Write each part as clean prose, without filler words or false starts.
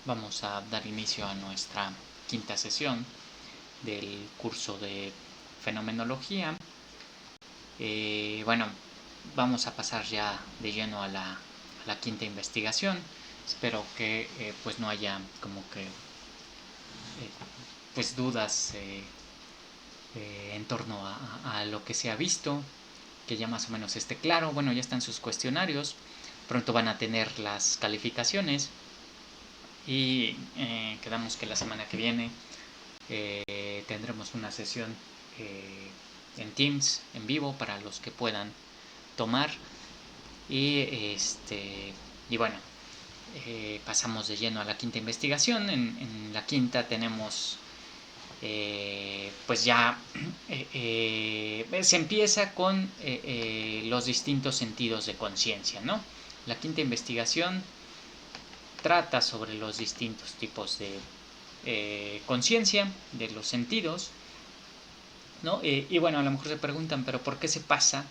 Vamos a dar inicio a nuestra quinta sesión del curso de fenomenología. Vamos a pasar ya de lleno a la quinta investigación. Espero que pues no haya como que pues dudas en torno a lo que se ha visto, que ya más o menos esté claro. Bueno, ya están sus cuestionarios, pronto van a tener las calificaciones y quedamos que la semana que viene tendremos una sesión en Teams en vivo para los que puedan tomar y bueno, pasamos de lleno a la quinta investigación. En la quinta tenemos pues ya se empieza con los distintos sentidos de conciencia, ¿no? La quinta investigación trata sobre los distintos tipos de conciencia, de los sentidos, ¿no? Y bueno, a lo mejor se preguntan, pero ¿por qué se pasa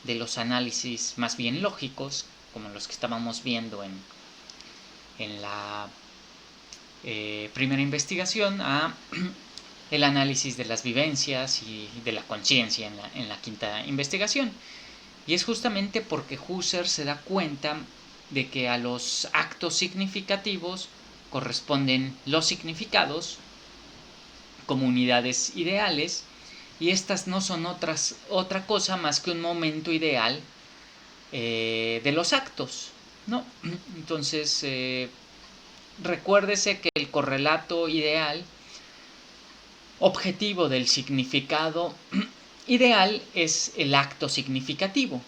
de los análisis más bien lógicos, como los que estábamos viendo en la primera investigación, a el análisis de las vivencias y de la conciencia en la quinta investigación? Y es justamente porque Husserl se da cuenta de que a los actos significativos corresponden los significados como unidades ideales, y estas no son otra cosa más que un momento ideal de los actos, ¿no? Entonces, recuérdese que el correlato ideal objetivo del significado ideal es el acto significativo,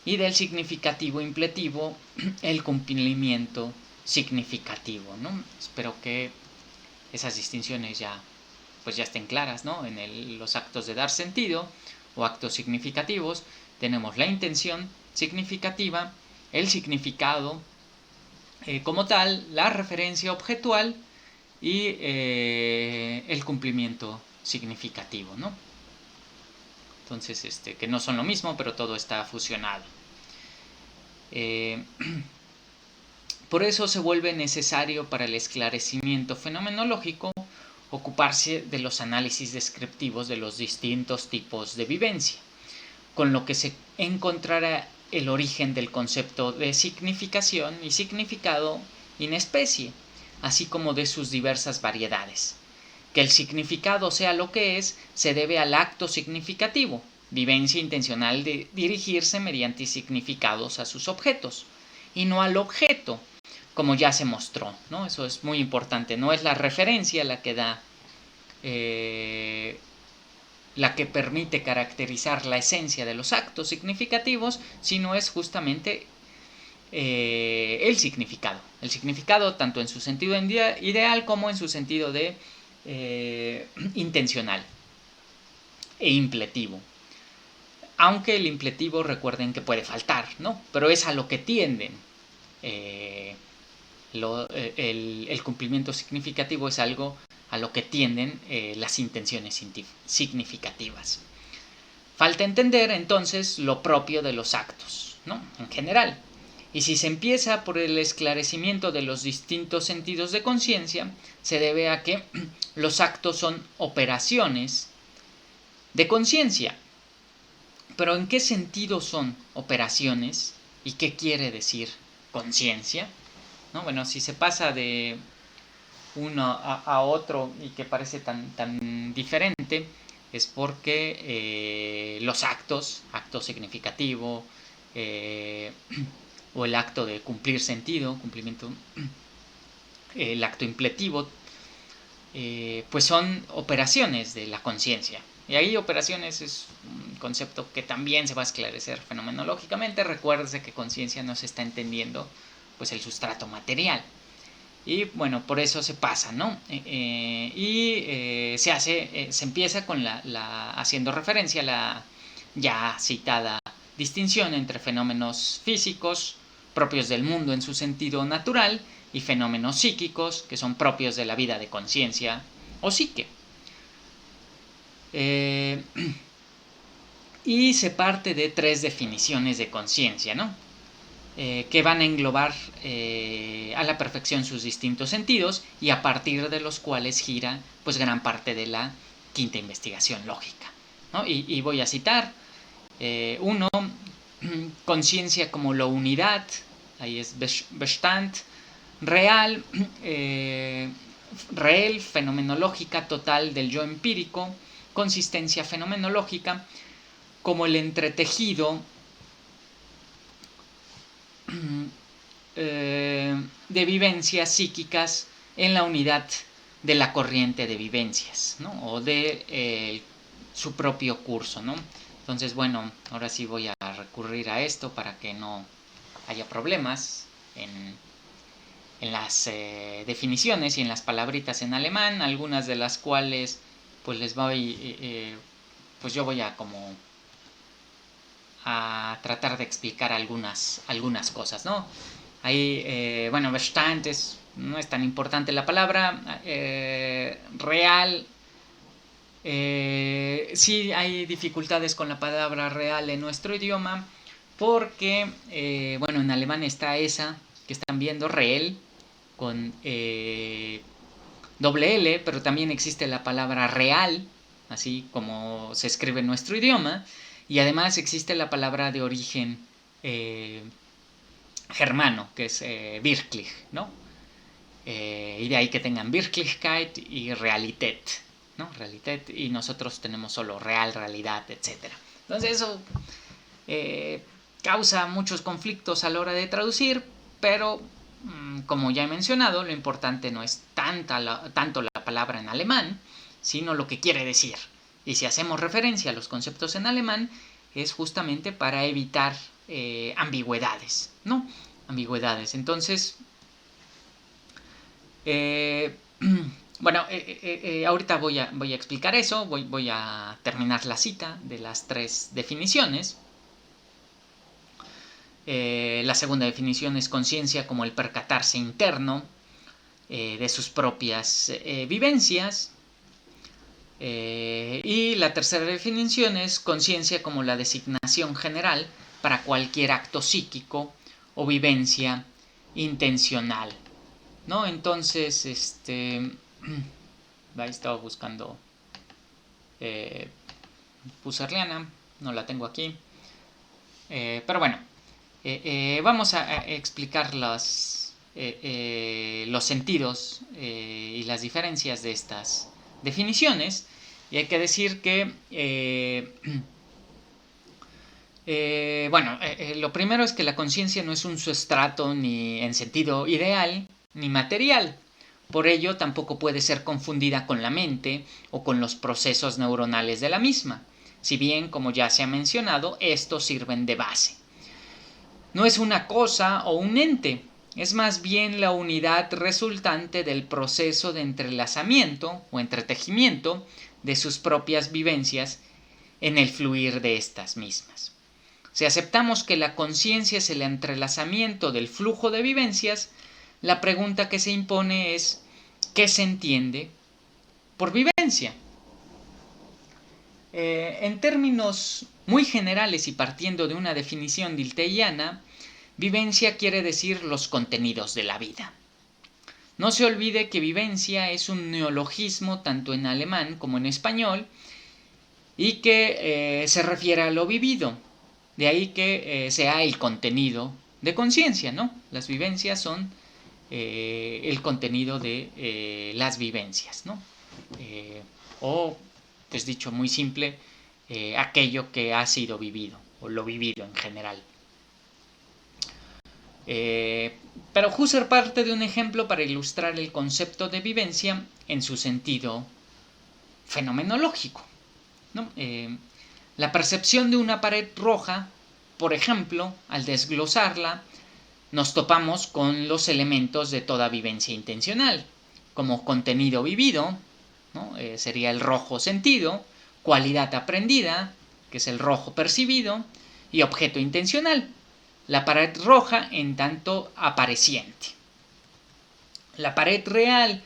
y del significativo impletivo el cumplimiento significativo, ¿no? Espero que esas distinciones ya estén claras, ¿no? En los actos de dar sentido o actos significativos tenemos la intención significativa, el significado como tal, la referencia objetual y el cumplimiento significativo, ¿no? Entonces, que no son lo mismo, pero todo está fusionado. Por eso se vuelve necesario para el esclarecimiento fenomenológico ocuparse de los análisis descriptivos de los distintos tipos de vivencia, con lo que se encontrará el origen del concepto de significación y significado in especie, así como de sus diversas variedades. Que el significado sea lo que es se debe al acto significativo, vivencia intencional de dirigirse mediante significados a sus objetos, y no al objeto, como ya se mostró, ¿no? Eso es muy importante. No es la referencia la que da, la que permite caracterizar la esencia de los actos significativos, sino es justamente el significado. El significado tanto en su sentido ideal como en su sentido de intencional e impletivo. Aunque el impletivo, recuerden que puede faltar, ¿no? Pero es a lo que tienden. El cumplimiento significativo es algo a lo que tienden las intenciones significativas. Falta entender entonces lo propio de los actos, ¿no? En general. Y si se empieza por el esclarecimiento de los distintos sentidos de conciencia, se debe a que los actos son operaciones de conciencia. Pero ¿en qué sentido son operaciones? ¿Y qué quiere decir conciencia? ¿No? Bueno, si se pasa de uno a otro y que parece tan diferente, es porque los acto significativo, o el acto de cumplir sentido, cumplimiento, el acto impletivo, pues son operaciones de la conciencia. Y ahí operaciones es un concepto que también se va a esclarecer fenomenológicamente. Recuérdese que conciencia no se está entendiendo pues el sustrato material. Y bueno, por eso se pasa, ¿no? Se empieza con haciendo referencia a la ya citada distinción entre fenómenos físicos propios del mundo en su sentido natural y fenómenos psíquicos que son propios de la vida de conciencia o psique. Y se parte de tres definiciones de conciencia, ¿no? que van a englobar a la perfección sus distintos sentidos y a partir de los cuales gira pues gran parte de la quinta investigación lógica, ¿no? Y voy a citar uno, conciencia como la unidad, ahí es Bestand, real, real, fenomenológica total del yo empírico, consistencia fenomenológica como el entretejido de vivencias psíquicas en la unidad de la corriente de vivencias, ¿no? O de su propio curso, ¿no? Entonces, bueno, ahora sí voy a recurrir a esto para que no haya problemas en las definiciones y en las palabritas en alemán, algunas de las cuales pues les voy, pues yo voy a como a tratar de explicar algunas cosas, ¿no? Ahí, bueno, Bestand no es tan importante la palabra, real, sí hay dificultades con la palabra real en nuestro idioma, porque, bueno, en alemán está esa que están viendo, real, con doble L, pero también existe la palabra real, así como se escribe en nuestro idioma, y además existe la palabra de origen germano, que es Wirklich, ¿no? Y de ahí que tengan Wirklichkeit y Realität, ¿no? Realität, y nosotros tenemos solo real, realidad, etc. Entonces eso causa muchos conflictos a la hora de traducir, pero como ya he mencionado, lo importante no es tanto la palabra en alemán, sino lo que quiere decir. Y si hacemos referencia a los conceptos en alemán, es justamente para evitar ambigüedades, ¿no? Ambigüedades. Entonces, bueno, ahorita voy a explicar eso, voy a terminar la cita de las tres definiciones. La segunda definición es conciencia como el percatarse interno de sus propias vivencias. Y la tercera definición es conciencia como la designación general para cualquier acto psíquico o vivencia intencional, ¿no? Entonces, ahí estaba buscando Husserliana, no la tengo aquí, pero bueno, vamos a explicar los sentidos y las diferencias de estas definiciones. Y hay que decir que bueno, lo primero es que la conciencia no es un sustrato ni en sentido ideal ni material. Por ello tampoco puede ser confundida con la mente o con los procesos neuronales de la misma, si bien, como ya se ha mencionado, estos sirven de base. No es una cosa o un ente, es más bien la unidad resultante del proceso de entrelazamiento o entretejimiento de sus propias vivencias en el fluir de estas mismas. Si aceptamos que la conciencia es el entrelazamiento del flujo de vivencias, la pregunta que se impone es ¿qué se entiende por vivencia? En términos muy generales y partiendo de una definición diltheyana, vivencia quiere decir los contenidos de la vida. No se olvide que vivencia es un neologismo tanto en alemán como en español y que se refiere a lo vivido. De ahí que sea el contenido de conciencia, ¿no? Las vivencias son el contenido de las vivencias, ¿no? O, pues dicho muy simple, aquello que ha sido vivido, o lo vivido en general. Pero Husserl parte de un ejemplo para ilustrar el concepto de vivencia en su sentido fenomenológico, ¿no? La percepción de una pared roja, por ejemplo, al desglosarla, nos topamos con los elementos de toda vivencia intencional, como contenido vivido, ¿no? Sería el rojo sentido, cualidad aprendida, que es el rojo percibido, y objeto intencional, la pared roja en tanto apareciente. La pared real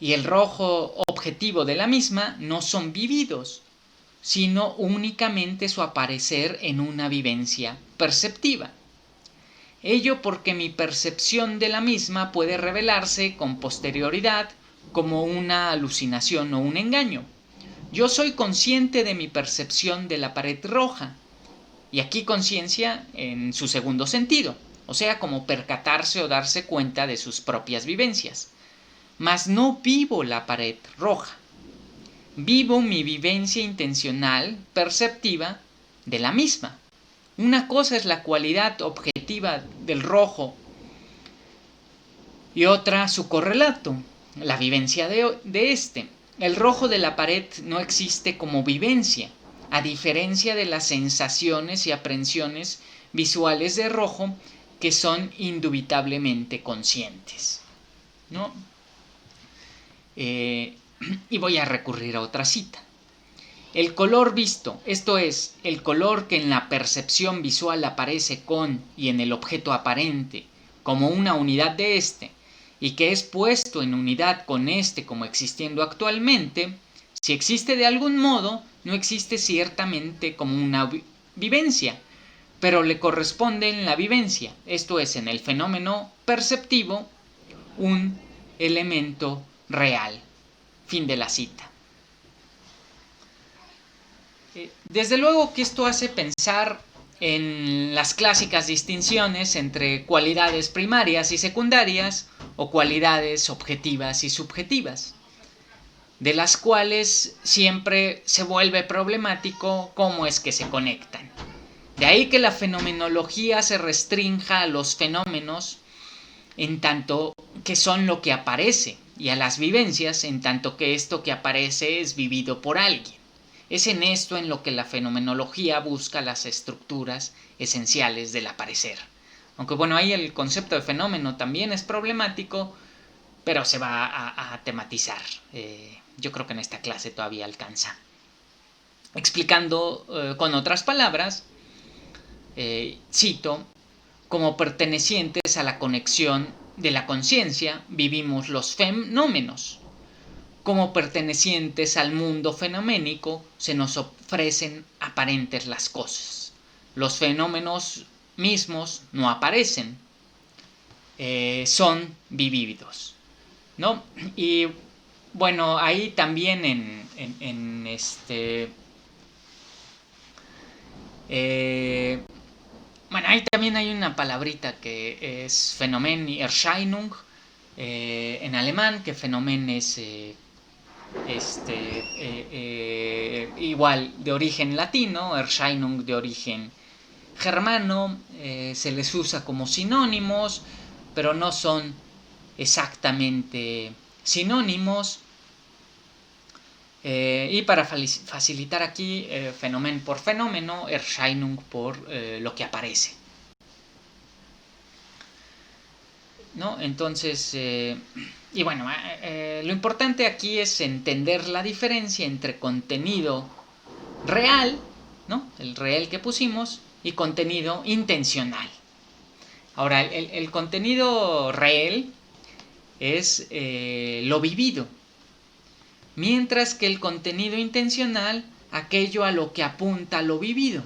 y el rojo objetivo de la misma no son vividos, sino únicamente su aparecer en una vivencia perceptiva. Ello porque mi percepción de la misma puede revelarse con posterioridad como una alucinación o un engaño. Yo soy consciente de mi percepción de la pared roja, y aquí conciencia en su segundo sentido, o sea, como percatarse o darse cuenta de sus propias vivencias. Mas no vivo la pared roja. Vivo mi vivencia intencional, perceptiva, de la misma. Una cosa es la cualidad objetiva del rojo y otra su correlato, la vivencia de este. El rojo de la pared no existe como vivencia, a diferencia de las sensaciones y aprehensiones visuales de rojo que son indubitablemente conscientes, ¿no? Y voy a recurrir a otra cita. El color visto, esto es, el color que en la percepción visual aparece con y en el objeto aparente como una unidad de este, y que es puesto en unidad con este como existiendo actualmente, si existe de algún modo, no existe ciertamente como una vivencia, pero le corresponde en la vivencia, esto es, en el fenómeno perceptivo, un elemento real. Fin de la cita. Desde luego que esto hace pensar en las clásicas distinciones entre cualidades primarias y secundarias o cualidades objetivas y subjetivas, de las cuales siempre se vuelve problemático cómo es que se conectan. De ahí que la fenomenología se restrinja a los fenómenos en tanto que son lo que aparece, y a las vivencias en tanto que esto que aparece es vivido por alguien. Es en esto en lo que la fenomenología busca las estructuras esenciales del aparecer. Aunque bueno, ahí el concepto de fenómeno también es problemático, pero se va a tematizar. Yo creo que en esta clase todavía alcanza. Explicando con otras palabras, cito, como pertenecientes a la conexión de la conciencia, vivimos los fenómenos. Como pertenecientes al mundo fenoménico, se nos ofrecen aparentes las cosas. Los fenómenos mismos no aparecen, son vividos, ¿no? Y bueno, ahí también en bueno, ahí también hay una palabrita que es Phänomen y Erscheinung en alemán, que Phänomen es igual de origen latino, Erscheinung de origen germano, se les usa como sinónimos, pero no son exactamente sinónimos. Y para facilitar aquí, Phänomen por fenómeno, Erscheinung por lo que aparece, ¿no? Entonces, y bueno, lo importante aquí es entender la diferencia entre contenido real, ¿no? El real que pusimos, y contenido intencional. Ahora, el contenido real es lo vivido, mientras que el contenido intencional, aquello a lo que apunta lo vivido,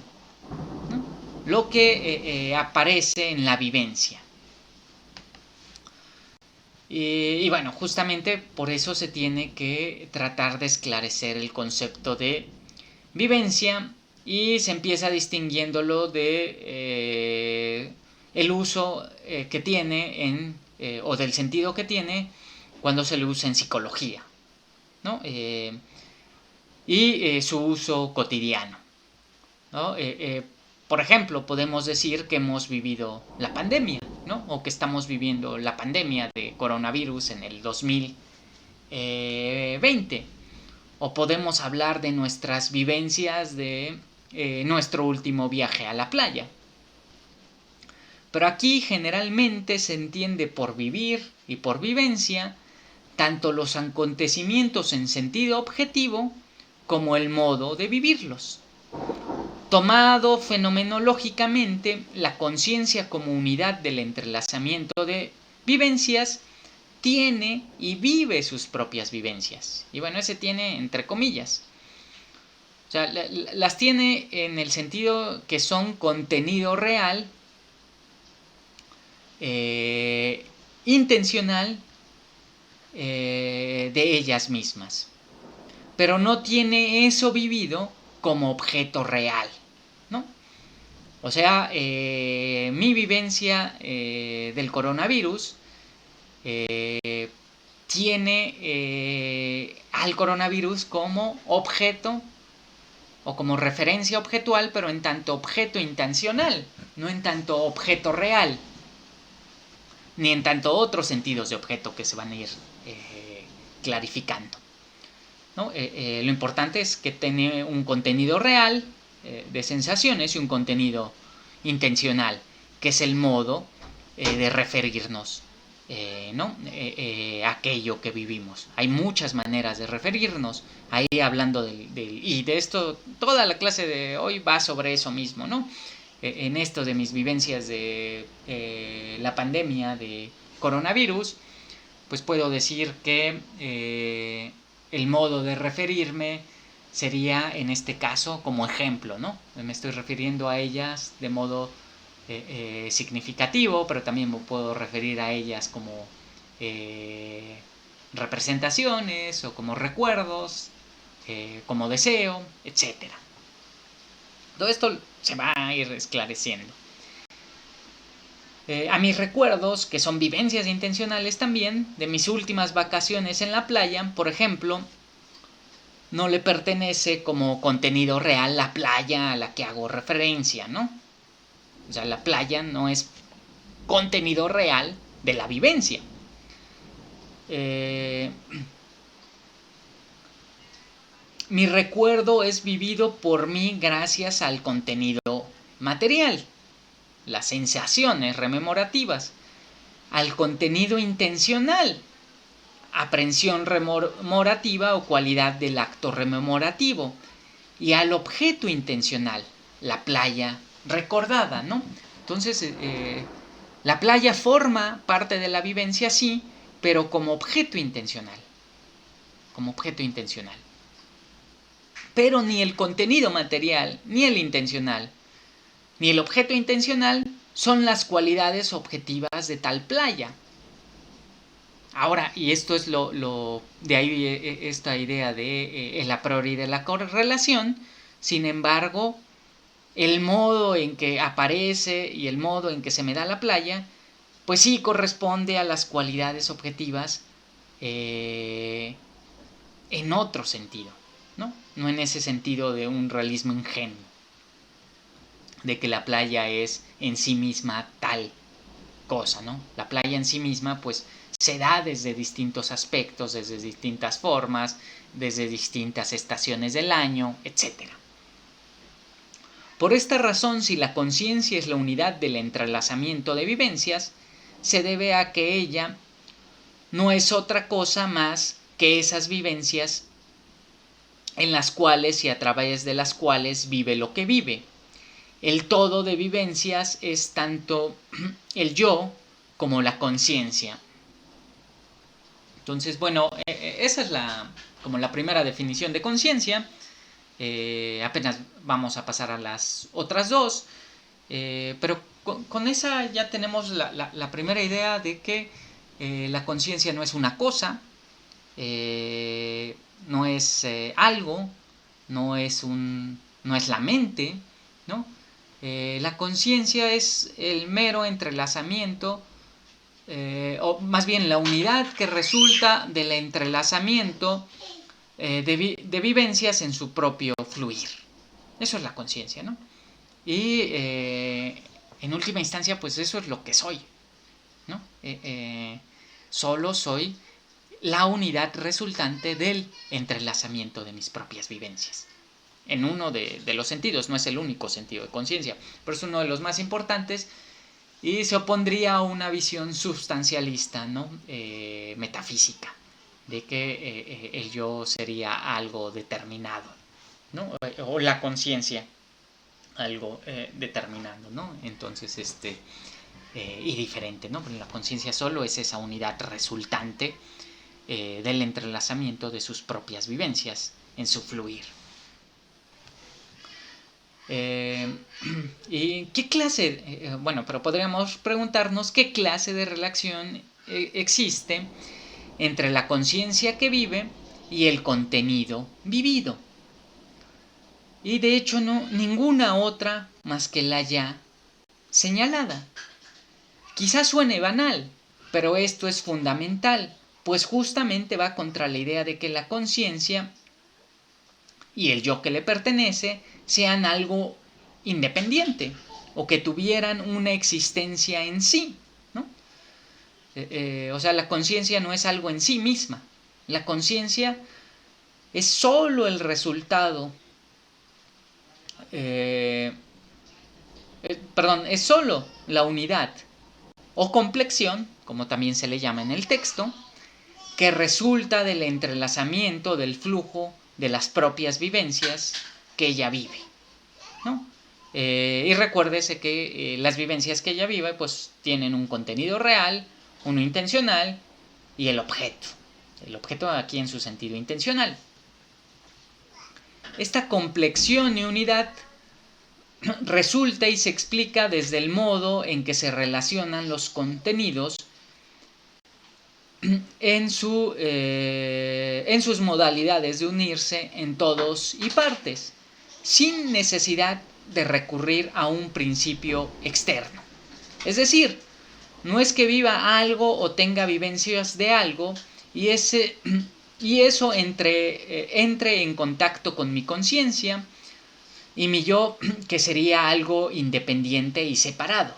¿no? Lo que aparece en la vivencia. Y bueno, justamente por eso se tiene que tratar de esclarecer el concepto de vivencia, y se empieza distinguiéndolo de el uso que tiene o del sentido que tiene cuando se le usa en psicología, ¿no? Y su uso cotidiano, ¿no? Por ejemplo, podemos decir que hemos vivido la pandemia, ¿no? O que estamos viviendo la pandemia de coronavirus en el 2020. O podemos hablar de nuestras vivencias de nuestro último viaje a la playa. Pero aquí generalmente se entiende por vivir y por vivencia tanto los acontecimientos en sentido objetivo como el modo de vivirlos. Tomado fenomenológicamente, la conciencia como unidad del entrelazamiento de vivencias tiene y vive sus propias vivencias. Y bueno, ese tiene entre comillas. O sea, las tiene en el sentido que son contenido real intencional de ellas mismas, pero no tiene eso vivido como objeto real, ¿no? O sea, mi vivencia del coronavirus tiene al coronavirus como objeto o como referencia objetual, pero en tanto objeto intencional, no en tanto objeto real, ni en tanto otros sentidos de objeto que se van a ir clarificando, ¿no? Lo importante es que tiene un contenido real de sensaciones y un contenido intencional, que es el modo de referirnos, ¿no? Aquello que vivimos. Hay muchas maneras de referirnos. Ahí hablando y de esto, toda la clase de hoy va sobre eso mismo, ¿no? En esto de mis vivencias de la pandemia de coronavirus, pues puedo decir que el modo de referirme sería en este caso como ejemplo, ¿no? Me estoy refiriendo a ellas de modo significativo, pero también me puedo referir a ellas como representaciones o como recuerdos, como deseo, etc. Todo esto se va a ir esclareciendo. A mis recuerdos, que son vivencias intencionales también, de mis últimas vacaciones en la playa, por ejemplo, no le pertenece como contenido real la playa a la que hago referencia, ¿no? O sea, la playa no es contenido real de la vivencia. Mi recuerdo es vivido por mí gracias al contenido material, las sensaciones rememorativas, al contenido intencional, aprehensión rememorativa o cualidad del acto rememorativo, y al objeto intencional, la playa recordada, ¿no? Entonces, la playa forma parte de la vivencia, sí, pero como objeto intencional. Como objeto intencional. Pero ni el contenido material, ni el intencional, ni el objeto intencional son las cualidades objetivas de tal playa. Ahora, y esto es de ahí esta idea de el a priori de la correlación, sin embargo, el modo en que aparece y el modo en que se me da la playa, pues sí corresponde a las cualidades objetivas en otro sentido, ¿no? No en ese sentido de un realismo ingenuo, de que la playa es en sí misma tal cosa, ¿no? La playa en sí misma, pues, se da desde distintos aspectos, desde distintas formas, desde distintas estaciones del año, etc. Por esta razón, si la conciencia es la unidad del entrelazamiento de vivencias, se debe a que ella no es otra cosa más que esas vivencias en las cuales y a través de las cuales vive lo que vive. El todo de vivencias es tanto el yo como la conciencia. Entonces, bueno, esa es como la primera definición de conciencia. Apenas vamos a pasar a las otras dos, pero con esa ya tenemos la primera idea de que la conciencia no es una cosa, no es algo, no es la mente, ¿no? La conciencia es el mero entrelazamiento, o más bien la unidad que resulta del entrelazamiento de vivencias en su propio fluir. Eso es la conciencia, ¿no? Y en última instancia, pues eso es lo que soy, ¿no? Solo soy la unidad resultante del entrelazamiento de mis propias vivencias. En uno de los sentidos, no es el único sentido de conciencia, pero es uno de los más importantes y se opondría a una visión sustancialista, ¿no? Metafísica, de que el yo sería algo determinado, ¿no? O la conciencia algo determinado, ¿no? Entonces, y diferente, ¿no? Pero la conciencia solo es esa unidad resultante del entrelazamiento de sus propias vivencias en su fluir. ¿Y qué clase? Bueno, pero podríamos preguntarnos qué clase de relación existe entre la conciencia que vive y el contenido vivido. Y de hecho no ninguna otra más que la ya señalada. Quizás suene banal, pero esto es fundamental, pues justamente va contra la idea de que la conciencia y el yo que le pertenece sean algo independiente o que tuvieran una existencia en sí, ¿no? O sea, la conciencia no es algo en sí misma. La conciencia es solo el resultado, es solo la unidad o complexión, como también se le llama en el texto, que resulta del entrelazamiento del flujo de las propias vivencias que ella vive, ¿no? Y recuérdese que las vivencias que ella vive pues tienen un contenido real, uno intencional y el objeto. El objeto aquí en su sentido intencional. Esta complexión y unidad resulta y se explica desde el modo en que se relacionan los contenidos en sus modalidades de unirse en todos y partes, sin necesidad de recurrir a un principio externo. Es decir, no es que viva algo o tenga vivencias de algo y eso entre en contacto con mi conciencia y mi yo, que sería algo independiente y separado.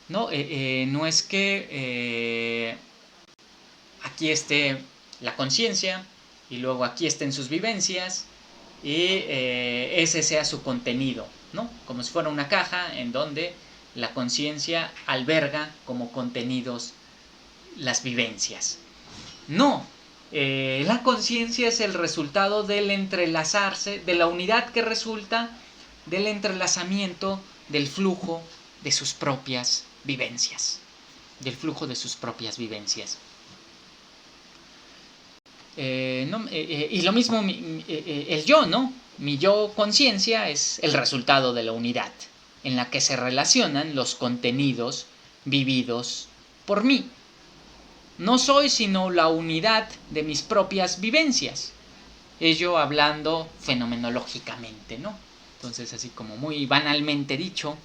No es que aquí esté la conciencia y luego aquí estén sus vivencias y ese sea su contenido, ¿no? Como si fuera una caja en donde la conciencia alberga como contenidos las vivencias. No, la conciencia es el resultado del entrelazarse, de la unidad que resulta del entrelazamiento del flujo de sus propias vivencias. Del flujo de sus propias vivencias. Y lo mismo el yo, ¿no? Mi yo conciencia es el resultado de la unidad en la que se relacionan los contenidos vividos por mí. No soy sino la unidad de mis propias vivencias. Ello hablando fenomenológicamente, ¿no? Entonces, así como muy banalmente dicho,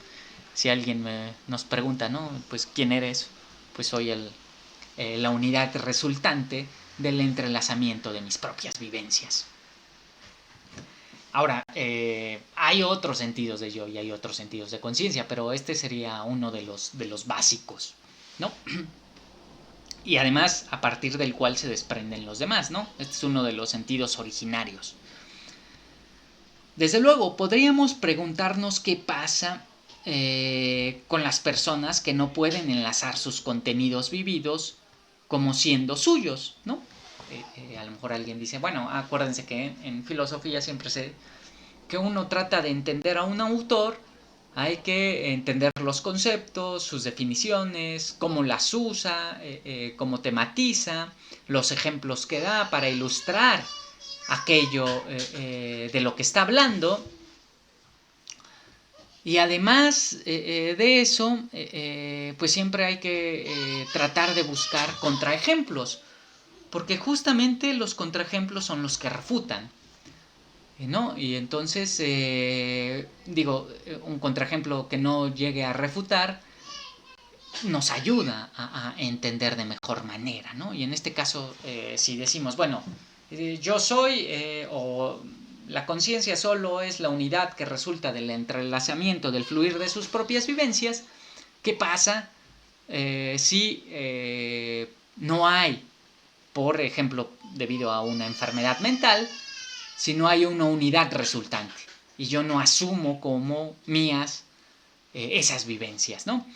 si alguien nos pregunta, ¿no? Pues, ¿quién eres? Pues soy la unidad resultante del entrelazamiento de mis propias vivencias. Ahora, hay otros sentidos de yo y hay otros sentidos de conciencia, pero este sería uno de los básicos, ¿no? Y además a partir del cual se desprenden los demás, ¿no? Este es uno de los sentidos originarios. Desde luego, podríamos preguntarnos qué pasa con las personas que no pueden enlazar sus contenidos vividos como siendo suyos, ¿no? A lo mejor alguien dice, bueno, acuérdense que en filosofía siempre que uno trata de entender a un autor, hay que entender los conceptos, sus definiciones, cómo las usa, cómo tematiza, los ejemplos que da para ilustrar aquello de lo que está hablando. Y además de eso, pues siempre hay que tratar de buscar contraejemplos, porque justamente los contraejemplos son los que refutan, ¿no? Y entonces, un contraejemplo que no llegue a refutar nos ayuda a entender de mejor manera, ¿no? Y en este caso, si decimos, bueno, yo soy, o la conciencia solo es la unidad que resulta del entrelazamiento, del fluir de sus propias vivencias, ¿qué pasa si no hay, por ejemplo, debido a una enfermedad mental, si no hay una unidad resultante y yo no asumo como mías esas vivencias, ¿no?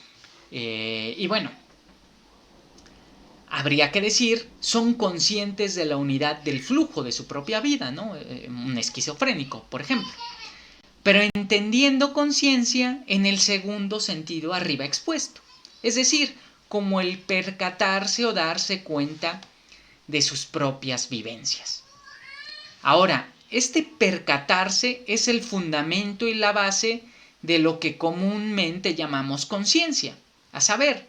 Y bueno, habría que decir, son conscientes de la unidad del flujo de su propia vida, ¿no? Un esquizofrénico, por ejemplo. Pero entendiendo conciencia en el segundo sentido arriba expuesto. Es decir, como el percatarse o darse cuenta de sus propias vivencias. Ahora, este percatarse es el fundamento y la base de lo que comúnmente llamamos conciencia, a saber,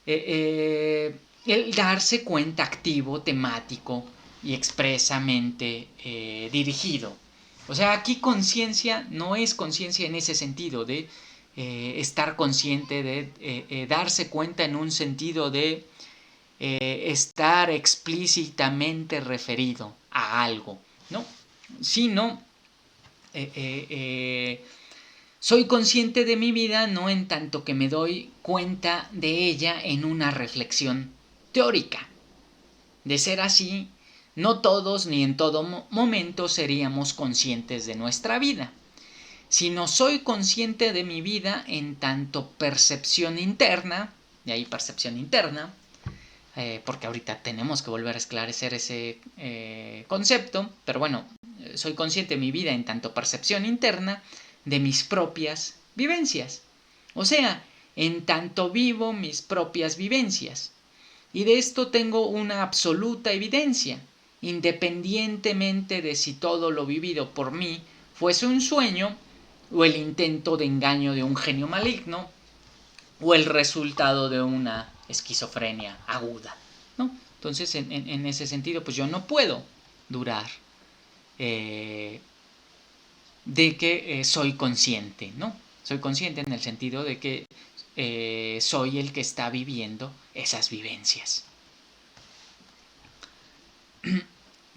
el darse cuenta activo, temático y expresamente dirigido. O sea, aquí conciencia no es conciencia en ese sentido de estar consciente, de darse cuenta en un sentido de estar explícitamente referido a algo, ¿no? Sino soy consciente de mi vida no en tanto que me doy cuenta de ella en una reflexión teórica. De ser así, no todos ni en todo momento seríamos conscientes de nuestra vida, sino soy consciente de mi vida en tanto percepción interna, de ahí percepción interna, porque ahorita tenemos que volver a esclarecer ese concepto, pero bueno, soy consciente de mi vida en tanto percepción interna de mis propias vivencias. O sea, en tanto vivo mis propias vivencias. Y de esto tengo una absoluta evidencia, independientemente de si todo lo vivido por mí fuese un sueño, o el intento de engaño de un genio maligno, o el resultado de una esquizofrenia aguda, ¿no? Entonces, en ese sentido, pues yo no puedo durar de que soy consciente, ¿no? Soy consciente en el sentido de que soy el que está viviendo esas vivencias.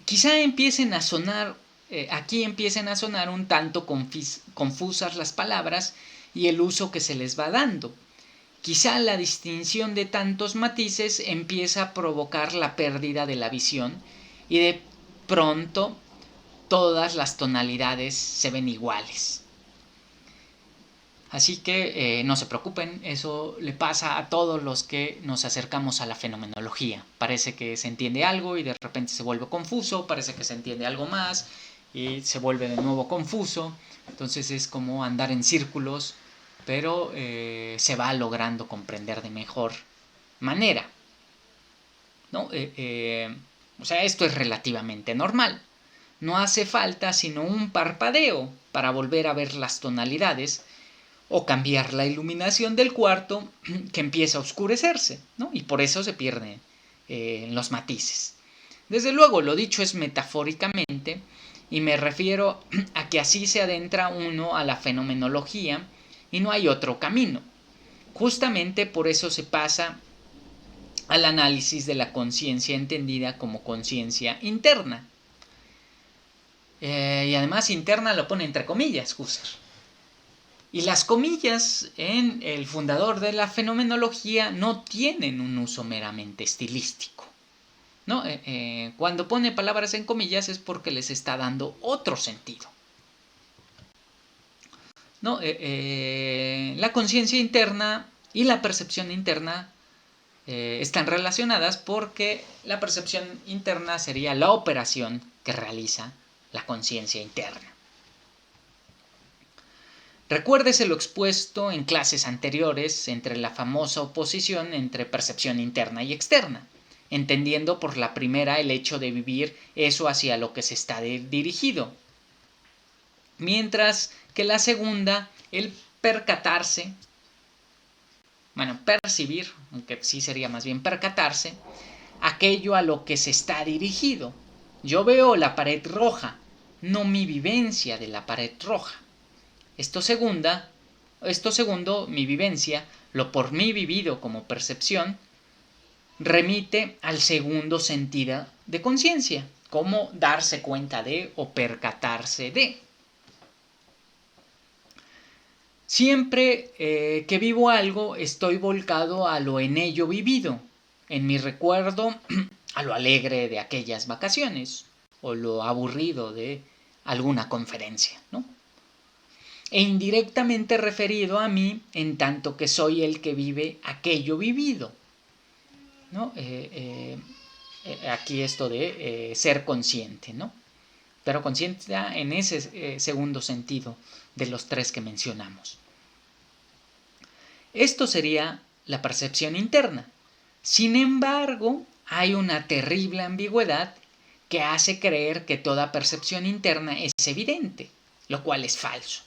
Quizá empiecen a sonar, aquí empiecen a sonar un tanto confusas las palabras y el uso que se les va dando. Quizá la distinción de tantos matices empieza a provocar la pérdida de la visión y de pronto todas las tonalidades se ven iguales. Así que no se preocupen, eso le pasa a todos los que nos acercamos a la fenomenología. Parece que se entiende algo y de repente se vuelve confuso, parece que se entiende algo más y se vuelve de nuevo confuso. Entonces es como andar en círculos, pero se va logrando comprender de mejor manera, ¿no? O sea, esto es relativamente normal. No hace falta sino un parpadeo para volver a ver las tonalidades o cambiar la iluminación del cuarto que empieza a oscurecerse, ¿no? Y por eso se pierden los matices. Desde luego, lo dicho es metafóricamente y me refiero a que así se adentra uno a la fenomenología y no hay otro camino. Justamente por eso se pasa al análisis de la conciencia entendida como conciencia interna. Y además interna lo pone entre comillas, Husserl. Y las comillas en el fundador de la fenomenología no tienen un uso meramente estilístico, ¿no? Cuando pone palabras en comillas es porque les está dando otro sentido, ¿no? La conciencia interna y la percepción interna están relacionadas porque la percepción interna sería la operación que realiza la conciencia interna. Recuérdese lo expuesto en clases anteriores entre la famosa oposición entre percepción interna y externa, entendiendo por la primera el hecho de vivir eso hacia lo que se está dirigido, mientras que la segunda, el percatarse, percibir, aunque sí sería más bien percatarse, aquello a lo que se está dirigido. Yo veo la pared roja, no mi vivencia de la pared roja. Esto segundo, mi vivencia, lo por mí vivido como percepción, remite al segundo sentido de conciencia, como darse cuenta de o percatarse de. Siempre que vivo algo, estoy volcado a lo en ello vivido, en mi recuerdo a lo alegre de aquellas vacaciones o lo aburrido de alguna conferencia, ¿no? E indirectamente referido a mí en tanto que soy el que vive aquello vivido, ¿no? Aquí esto de ser consciente, ¿no? Pero consciente en ese segundo sentido de los tres que mencionamos. Esto sería la percepción interna. Sin embargo, hay una terrible ambigüedad que hace creer que toda percepción interna es evidente, lo cual es falso.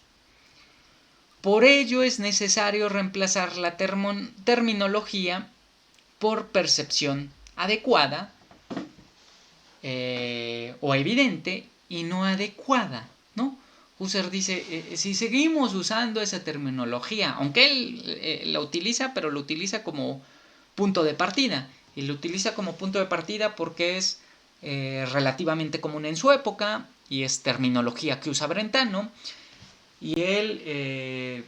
Por ello es necesario reemplazar la terminología por percepción adecuada o evidente y no adecuada, ¿no? Husserl dice, si seguimos usando esa terminología, aunque él la utiliza, pero lo utiliza como punto de partida, y lo utiliza como punto de partida porque es relativamente común en su época, y es terminología que usa Brentano, y él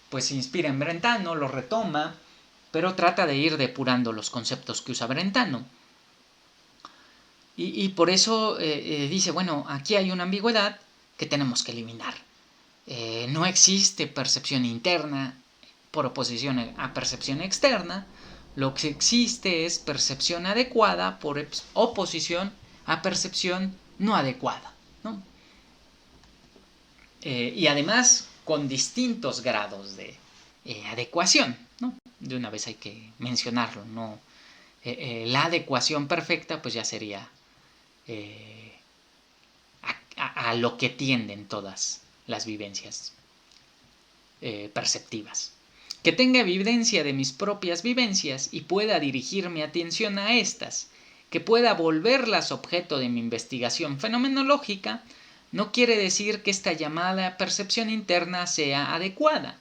pues se inspira en Brentano, lo retoma, pero trata de ir depurando los conceptos que usa Brentano. Y por eso dice, bueno, aquí hay una ambigüedad que tenemos que eliminar. No existe percepción interna por oposición a percepción externa. Lo que existe es percepción adecuada por oposición a percepción no adecuada, ¿no? Y además con distintos grados de adecuación, ¿no? De una vez hay que mencionarlo, ¿no? La adecuación perfecta pues ya sería a lo que tienden todas las vivencias perceptivas. Que tenga evidencia de mis propias vivencias y pueda dirigir mi atención a estas, que pueda volverlas objeto de mi investigación fenomenológica, no quiere decir que esta llamada percepción interna sea adecuada.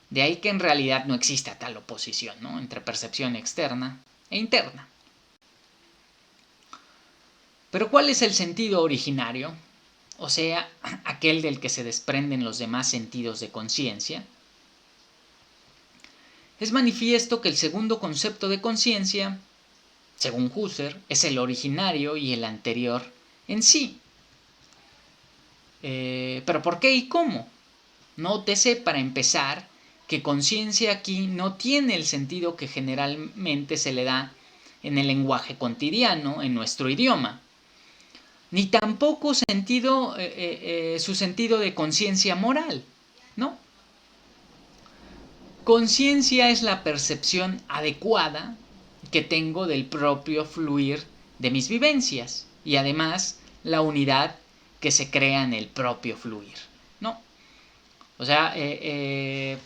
De ahí que en realidad no exista tal oposición, ¿no?, entre percepción externa e interna. Pero ¿cuál es el sentido originario? O sea, aquel del que se desprenden los demás sentidos de conciencia. Es manifiesto que el segundo concepto de conciencia, según Husserl, es el originario y el anterior en sí. ¿Pero por qué y cómo? Nótese, para empezar, que conciencia aquí no tiene el sentido que generalmente se le da en el lenguaje cotidiano, en nuestro idioma, ni tampoco su sentido de conciencia moral, ¿no? Conciencia es la percepción adecuada que tengo del propio fluir de mis vivencias y además la unidad que se crea en el propio fluir, ¿no? O sea, ¿qué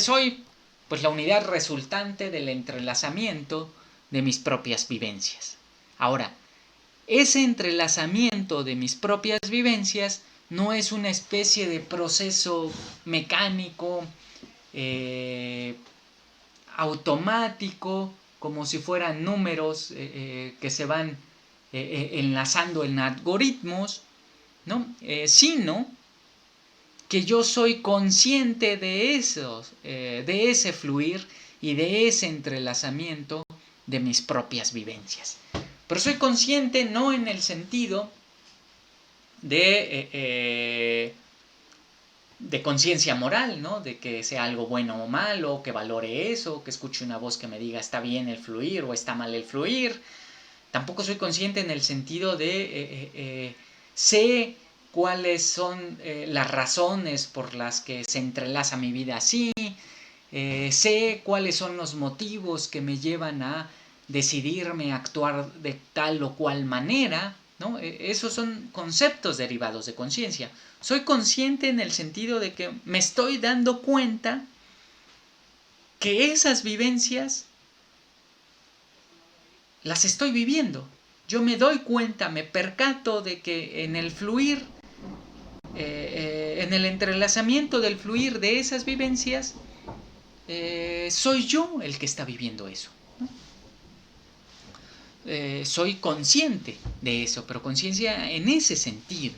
soy? Pues la unidad resultante del entrelazamiento de mis propias vivencias. Ahora, ese entrelazamiento de mis propias vivencias no es una especie de proceso mecánico, automático, como si fueran números que se van enlazando en algoritmos, ¿no? Sino que yo soy consciente de de ese fluir y de ese entrelazamiento de mis propias vivencias. Pero soy consciente no en el sentido de conciencia moral, ¿no? De que sea algo bueno o malo, que valore eso, que escuche una voz que me diga está bien el fluir o está mal el fluir. Tampoco soy consciente en el sentido de sé cuáles son las razones por las que se entrelaza mi vida así, sé cuáles son los motivos que me llevan a decidirme a actuar de tal o cual manera, ¿no? Esos son conceptos derivados de conciencia. Soy consciente en el sentido de que me estoy dando cuenta que esas vivencias las estoy viviendo. Yo me doy cuenta, me percato de que en el fluir, en el entrelazamiento del fluir de esas vivencias, soy yo el que está viviendo eso, ¿no? Soy consciente de eso, pero conciencia en ese sentido.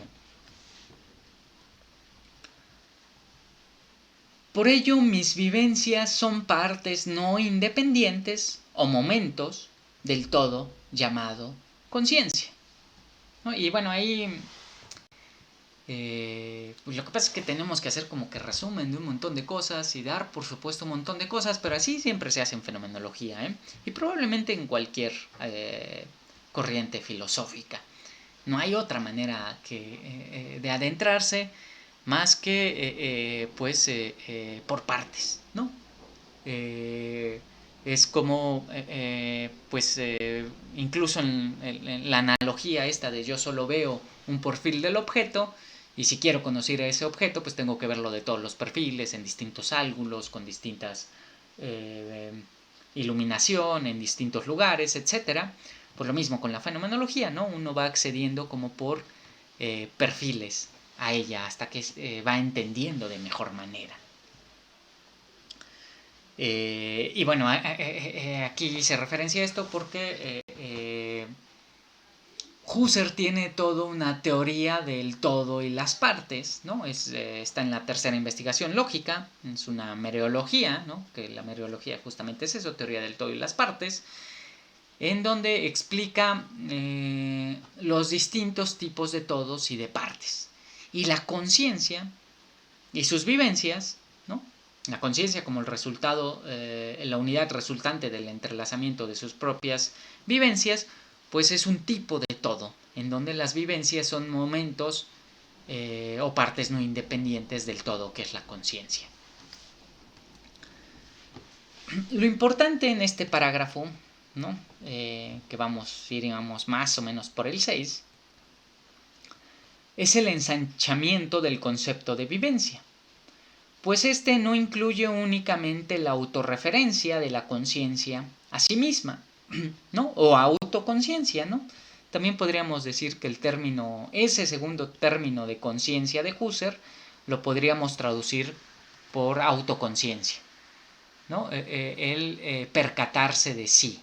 Por ello, mis vivencias son partes no independientes o momentos del todo llamado conciencia, ¿no? Y bueno, ahí pues lo que pasa es que tenemos que hacer como que resumen de un montón de cosas y dar, por supuesto, un montón de cosas, pero así siempre se hace en fenomenología, ¿eh? Y probablemente en cualquier corriente filosófica. No hay otra manera de adentrarse más que pues por partes, ¿no? Es como, incluso en la analogía esta de yo solo veo un perfil del objeto, y si quiero conocer a ese objeto, pues tengo que verlo de todos los perfiles, en distintos ángulos, con distintas eh, iluminación, en distintos lugares, etcétera. Pues lo mismo con la fenomenología, ¿no? Uno va accediendo como por perfiles a ella hasta que va entendiendo de mejor manera. Y bueno, aquí hice referencia a esto porque Husserl tiene toda una teoría del todo y las partes, ¿no? Está en la tercera investigación lógica, es una mereología, ¿no? Que la mereología justamente es eso, teoría del todo y las partes, en donde explica los distintos tipos de todos y de partes. Y la conciencia y sus vivencias, ¿no? La conciencia como el resultado, la unidad resultante del entrelazamiento de sus propias vivencias, pues es un tipo de todo, en donde las vivencias son momentos o partes no independientes del todo, que es la conciencia. Lo importante en este parágrafo, ¿no? Que iríamos más o menos por el 6, es el ensanchamiento del concepto de vivencia. Pues este no incluye únicamente la autorreferencia de la conciencia a sí misma, ¿no? O autoconciencia, ¿no? También podríamos decir que ese segundo término de conciencia de Husserl, lo podríamos traducir por autoconciencia, ¿no? El percatarse de sí,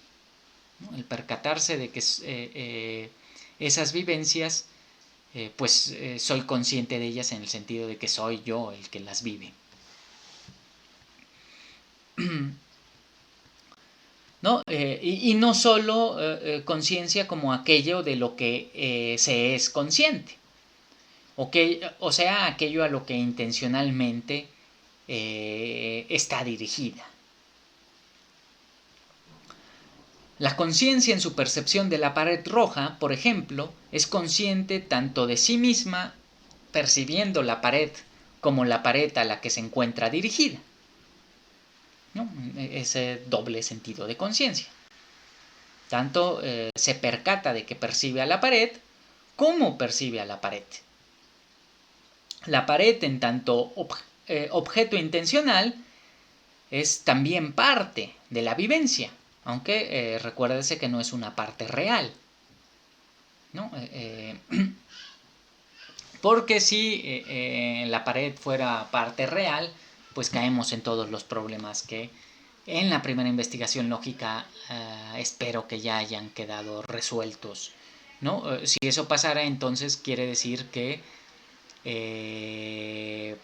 ¿no? El percatarse de que esas vivencias, soy consciente de ellas en el sentido de que soy yo el que las vive. ¿No? Y no solo conciencia como aquello de lo que se es consciente, o sea, aquello a lo que intencionalmente está dirigida. La conciencia en su percepción de la pared roja, por ejemplo, es consciente tanto de sí misma, percibiendo la pared, como la pared a la que se encuentra dirigida, ¿no? Ese doble sentido de conciencia. Tanto se percata de que percibe a la pared, como percibe a la pared. La pared, en tanto objeto intencional, es también parte de la vivencia, aunque recuérdese que no es una parte real, ¿no? Porque si la pared fuera parte real, pues caemos en todos los problemas que en la primera investigación lógica espero que ya hayan quedado resueltos, ¿no? Si eso pasara, entonces quiere decir que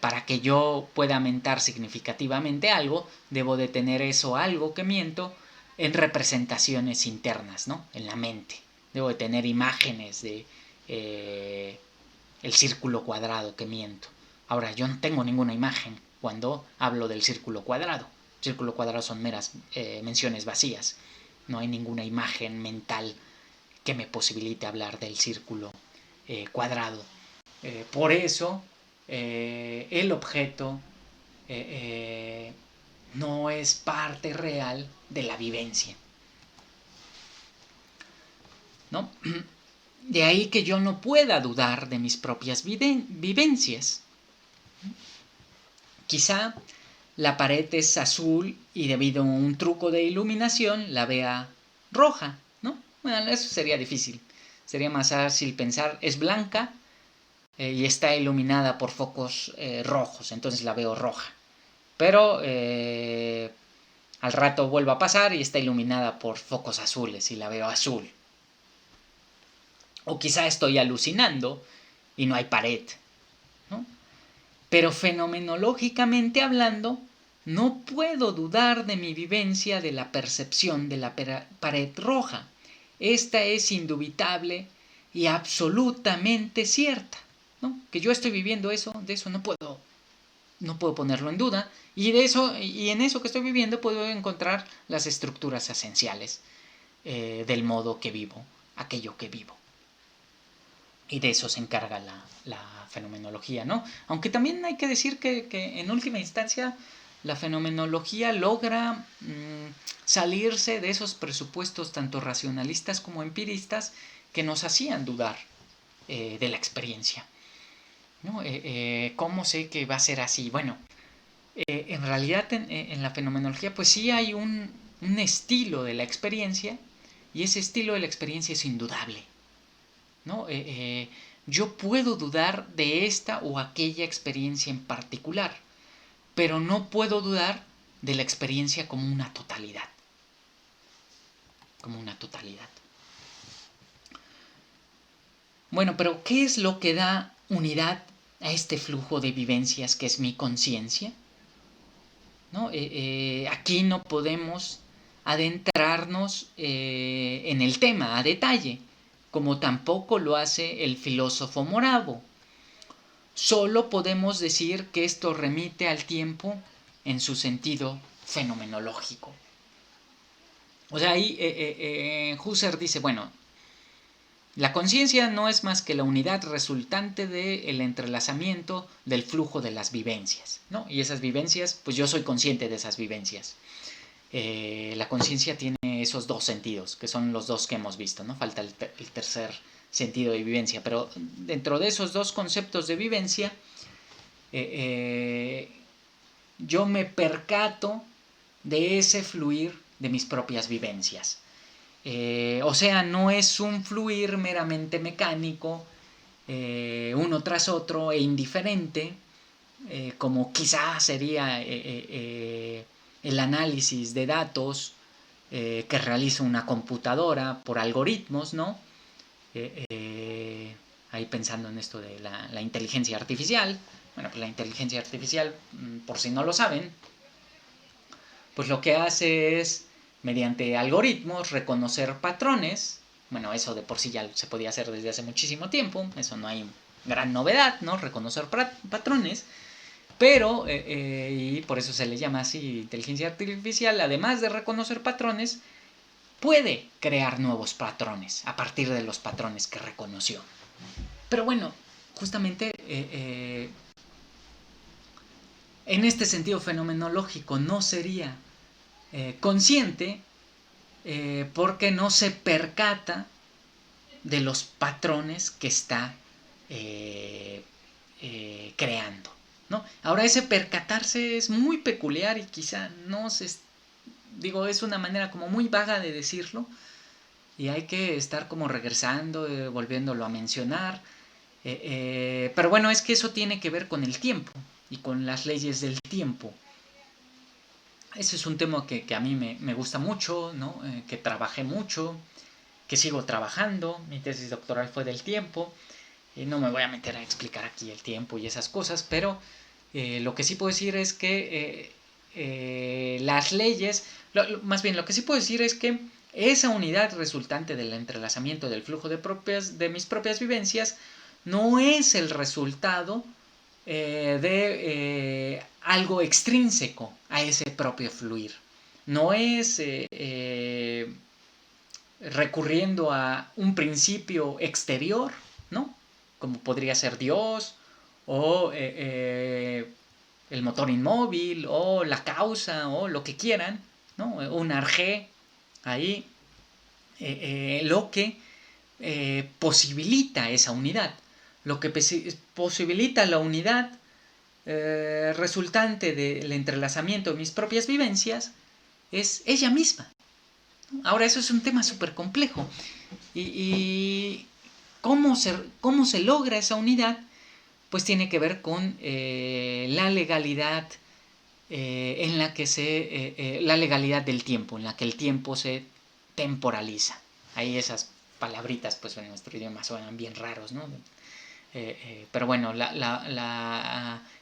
para que yo pueda mentar significativamente algo, debo de tener eso algo que miento en representaciones internas, ¿no? En la mente. Debo de tener imágenes de el círculo cuadrado que miento. Ahora, yo no tengo ninguna imagen cuando hablo del círculo cuadrado. El círculo cuadrado son meras menciones vacías. No hay ninguna imagen mental que me posibilite hablar del círculo cuadrado. Por eso, el objeto no es parte real de la vivencia, ¿no? De ahí que yo no pueda dudar de mis propias vivencias. Quizá la pared es azul y debido a un truco de iluminación la vea roja, ¿no? Bueno, eso sería difícil. Sería más fácil pensar, es blanca y está iluminada por focos rojos, entonces la veo roja. Pero al rato vuelvo a pasar y está iluminada por focos azules y la veo azul. O quizá estoy alucinando y no hay pared, ¿no? Pero fenomenológicamente hablando, no puedo dudar de mi vivencia de la percepción de la pared roja. Esta es indubitable y absolutamente cierta, ¿no? Que yo estoy viviendo eso, de eso no puedo ponerlo en duda, y en eso que estoy viviendo puedo encontrar las estructuras esenciales del modo que vivo, aquello que vivo. Y de eso se encarga la fenomenología, ¿no? Aunque también hay que decir que en última instancia la fenomenología logra salirse de esos presupuestos tanto racionalistas como empiristas que nos hacían dudar de la experiencia, ¿no? ¿Cómo sé que va a ser así? Bueno, en realidad en la fenomenología pues sí hay un estilo de la experiencia, y ese estilo de la experiencia es indudable, ¿no? Yo puedo dudar de esta o aquella experiencia en particular, pero no puedo dudar de la experiencia como una totalidad. Como una totalidad. Bueno, pero ¿qué es lo que da unidad a este flujo de vivencias que es mi conciencia? ¿No? Aquí no podemos adentrarnos en el tema a detalle, como tampoco lo hace el filósofo Moravo. Solo podemos decir que esto remite al tiempo en su sentido fenomenológico. O sea, ahí Husserl dice, bueno, la conciencia no es más que la unidad resultante del entrelazamiento del flujo de las vivencias, ¿no? Y esas vivencias, pues yo soy consciente de esas vivencias. La conciencia tiene esos dos sentidos, que son los dos que hemos visto, ¿no? Falta el tercer sentido de vivencia, pero dentro de esos dos conceptos de vivencia, yo me percato de ese fluir de mis propias vivencias. O sea, no es un fluir meramente mecánico, uno tras otro e indiferente, como quizá sería el análisis de datos que realiza una computadora por algoritmos, ¿no? Ahí pensando en esto de la inteligencia artificial. Bueno, pues la inteligencia artificial, por si no lo saben, pues lo que hace es, mediante algoritmos, reconocer patrones. Bueno, eso de por sí ya se podía hacer desde hace muchísimo tiempo, eso no hay gran novedad, ¿no? Reconocer patrones, pero, y por eso se le llama así inteligencia artificial, además de reconocer patrones, puede crear nuevos patrones a partir de los patrones que reconoció. Pero bueno, justamente en este sentido fenomenológico no sería consciente porque no se percata de los patrones que está creando, ¿no? Ahora, ese percatarse es muy peculiar y quizá no se... Digo, es una manera como muy vaga de decirlo, y hay que estar como regresando, volviéndolo a mencionar. Pero bueno, es que eso tiene que ver con el tiempo y con las leyes del tiempo. Ese es un tema que a mí me gusta mucho, ¿no? Que trabajé mucho, que sigo trabajando. Mi tesis doctoral fue del tiempo. No me voy a meter a explicar aquí el tiempo y esas cosas, pero lo que sí puedo decir es que las leyes, más bien lo que sí puedo decir es que esa unidad resultante del entrelazamiento del flujo de mis propias vivencias no es el resultado de algo extrínseco a ese propio fluir. No es recurriendo a un principio exterior, ¿no? Como podría ser Dios, o el motor inmóvil, o la causa, o lo que quieran, ¿no? Un arjé ahí, lo que posibilita esa unidad. Lo que posibilita la unidad resultante del entrelazamiento de mis propias vivencias es ella misma. Ahora, eso es un tema súper complejo. Y cómo se logra esa unidad, pues tiene que ver con la legalidad en la que la legalidad del tiempo, en la que el tiempo se temporaliza. Ahí esas palabritas, pues en nuestro idioma suenan bien raros, ¿no? Pero bueno,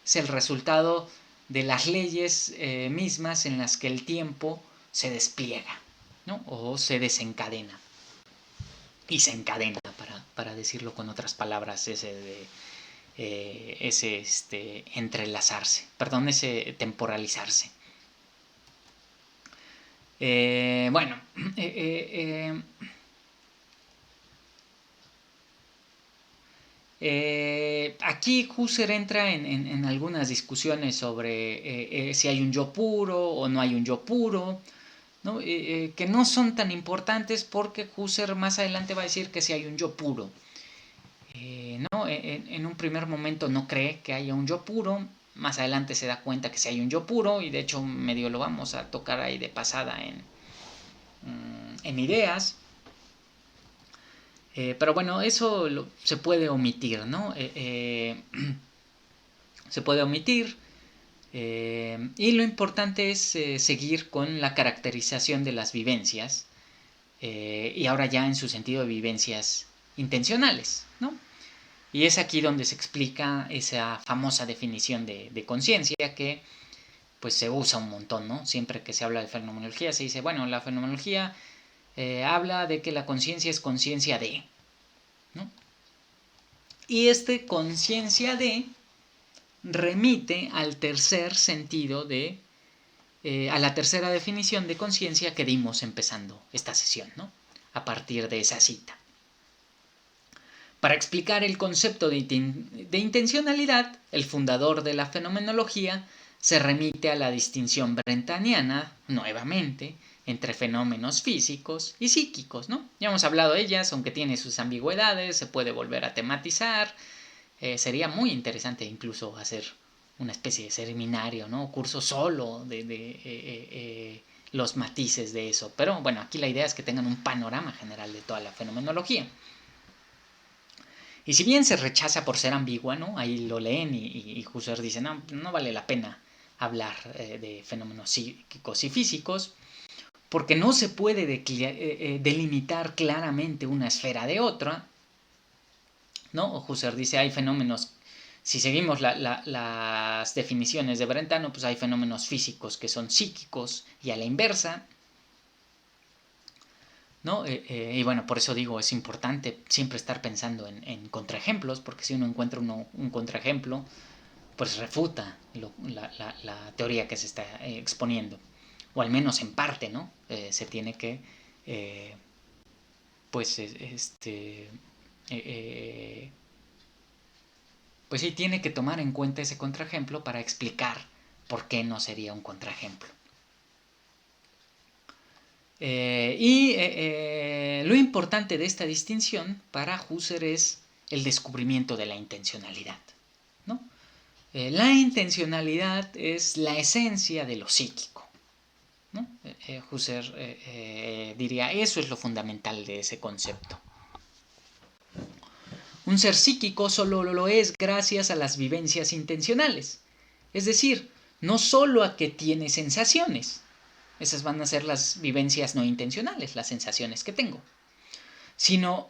es el resultado de las leyes mismas en las que el tiempo se despliega, ¿no? O se desencadena. Y se encadena, para decirlo con otras palabras, ese entrelazarse, perdón, ese temporalizarse. Bueno, Aquí Husserl entra en algunas discusiones sobre si hay un yo puro o no hay un yo puro, ¿no? Que no son tan importantes porque Husserl más adelante va a decir que si hay un yo puro. ¿No? En un primer momento no cree que haya un yo puro, más adelante se da cuenta que si hay un yo puro, y de hecho medio lo vamos a tocar ahí de pasada en ideas. Pero bueno, eso se puede omitir, ¿no? Se puede omitir. Y lo importante es seguir con la caracterización de las vivencias, y ahora ya en su sentido de vivencias intencionales, ¿no? Y es aquí donde se explica esa famosa definición de conciencia que pues se usa un montón, ¿no? Siempre que se habla de fenomenología se dice, bueno, la fenomenología habla de que la conciencia es conciencia de, ¿no? Y conciencia de remite al tercer sentido a la tercera definición de conciencia que dimos empezando esta sesión, ¿no? A partir de esa cita. Para explicar el concepto de intencionalidad, el fundador de la fenomenología se remite a la distinción brentaniana, nuevamente, entre fenómenos físicos y psíquicos, ¿no? Ya hemos hablado de ellas, aunque tiene sus ambigüedades, se puede volver a tematizar. Sería muy interesante incluso hacer una especie de seminario, ¿no? Curso solo de los matices de eso. Pero bueno, aquí la idea es que tengan un panorama general de toda la fenomenología. Y si bien se rechaza por ser ambigua, ¿no? Ahí lo leen y Husserl dice, no, no vale la pena hablar de fenómenos psíquicos y físicos, porque no se puede delimitar claramente una esfera de otra, ¿no? Husserl dice, hay fenómenos, si seguimos las definiciones de Brentano, pues hay fenómenos físicos que son psíquicos y a la inversa, ¿no? Y bueno, por eso digo, es importante siempre estar pensando en contraejemplos, porque si uno encuentra un contraejemplo, pues refuta la teoría que se está exponiendo, o al menos en parte, ¿no? Se tiene que, pues, pues sí, tiene que tomar en cuenta ese contraejemplo para explicar por qué no sería un contraejemplo. Lo importante de esta distinción para Husserl es el descubrimiento de la intencionalidad, ¿no? La intencionalidad es la esencia de lo psíquico, ¿no? Husserl diría, eso es lo fundamental de ese concepto. Un ser psíquico solo lo es gracias a las vivencias intencionales, es decir, no solo a que tiene sensaciones. Esas van a ser las vivencias no intencionales, las sensaciones que tengo. Sino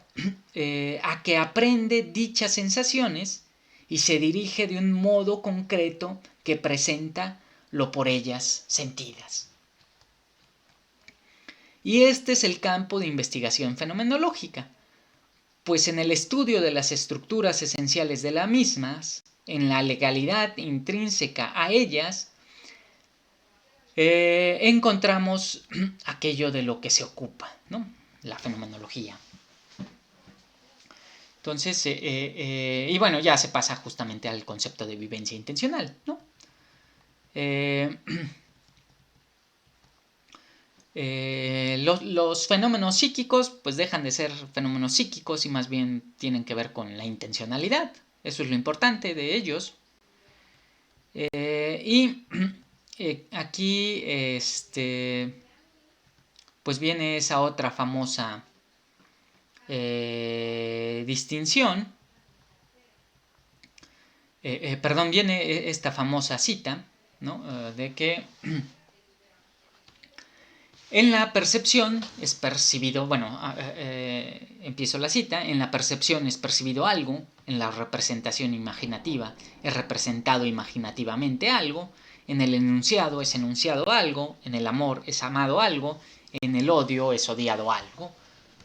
a que aprende dichas sensaciones y se dirige de un modo concreto que presenta lo por ellas sentidas. Y este es el campo de investigación fenomenológica, pues en el estudio de las estructuras esenciales de las mismas, en la legalidad intrínseca a ellas, encontramos aquello de lo que se ocupa, ¿no? La fenomenología. Entonces, y bueno, ya se pasa justamente al concepto de vivencia intencional, ¿no? Los fenómenos psíquicos pues dejan de ser fenómenos psíquicos y más bien tienen que ver con la intencionalidad. Eso es lo importante de ellos. Y aquí pues viene esa otra famosa distinción. Viene esta famosa cita, ¿no? De que en la percepción es percibido, empiezo la cita, en la percepción es percibido algo, en la representación imaginativa es representado imaginativamente algo, en el enunciado es enunciado algo, en el amor es amado algo, en el odio es odiado algo,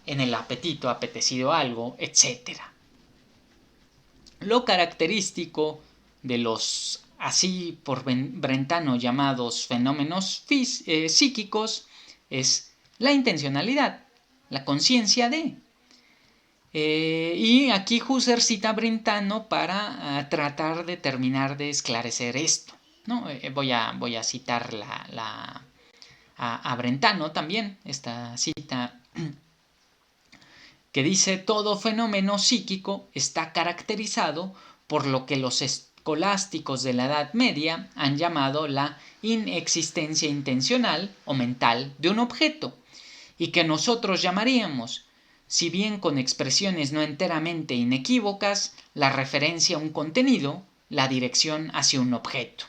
en el apetito apetecido algo, etc. Lo característico de los así por Brentano llamados fenómenos psíquicos es la intencionalidad, la conciencia de. Y aquí Husserl cita a Brentano para tratar de terminar de esclarecer esto, ¿no? Voy a citar a Brentano también, esta cita que dice: todo fenómeno psíquico está caracterizado por lo que los escolásticos de la Edad Media han llamado la inexistencia intencional o mental de un objeto, y que nosotros llamaríamos, si bien con expresiones no enteramente inequívocas, la referencia a un contenido, la dirección hacia un objeto,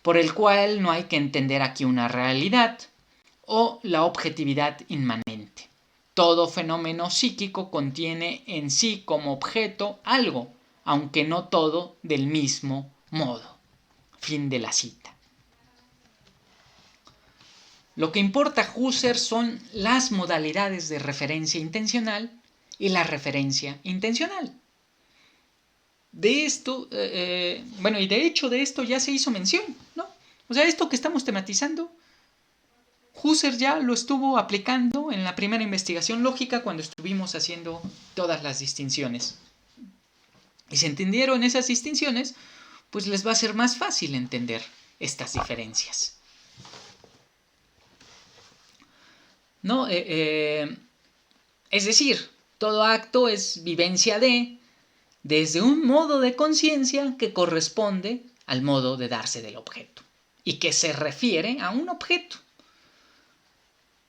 por el cual no hay que entender aquí una realidad o la objetividad inmanente. Todo fenómeno psíquico contiene en sí como objeto algo, aunque no todo del mismo modo. Fin de la cita. Lo que importa a Husserl son las modalidades de referencia intencional y la referencia intencional. De esto, bueno, y de hecho de esto ya se hizo mención, ¿no? O sea, esto que estamos tematizando, Husserl ya lo estuvo aplicando en la primera investigación lógica cuando estuvimos haciendo todas las distinciones. Y si entendieron esas distinciones, pues les va a ser más fácil entender estas diferencias. ¿No? Es decir, todo acto es vivencia desde un modo de conciencia que corresponde al modo de darse del objeto y que se refiere a un objeto.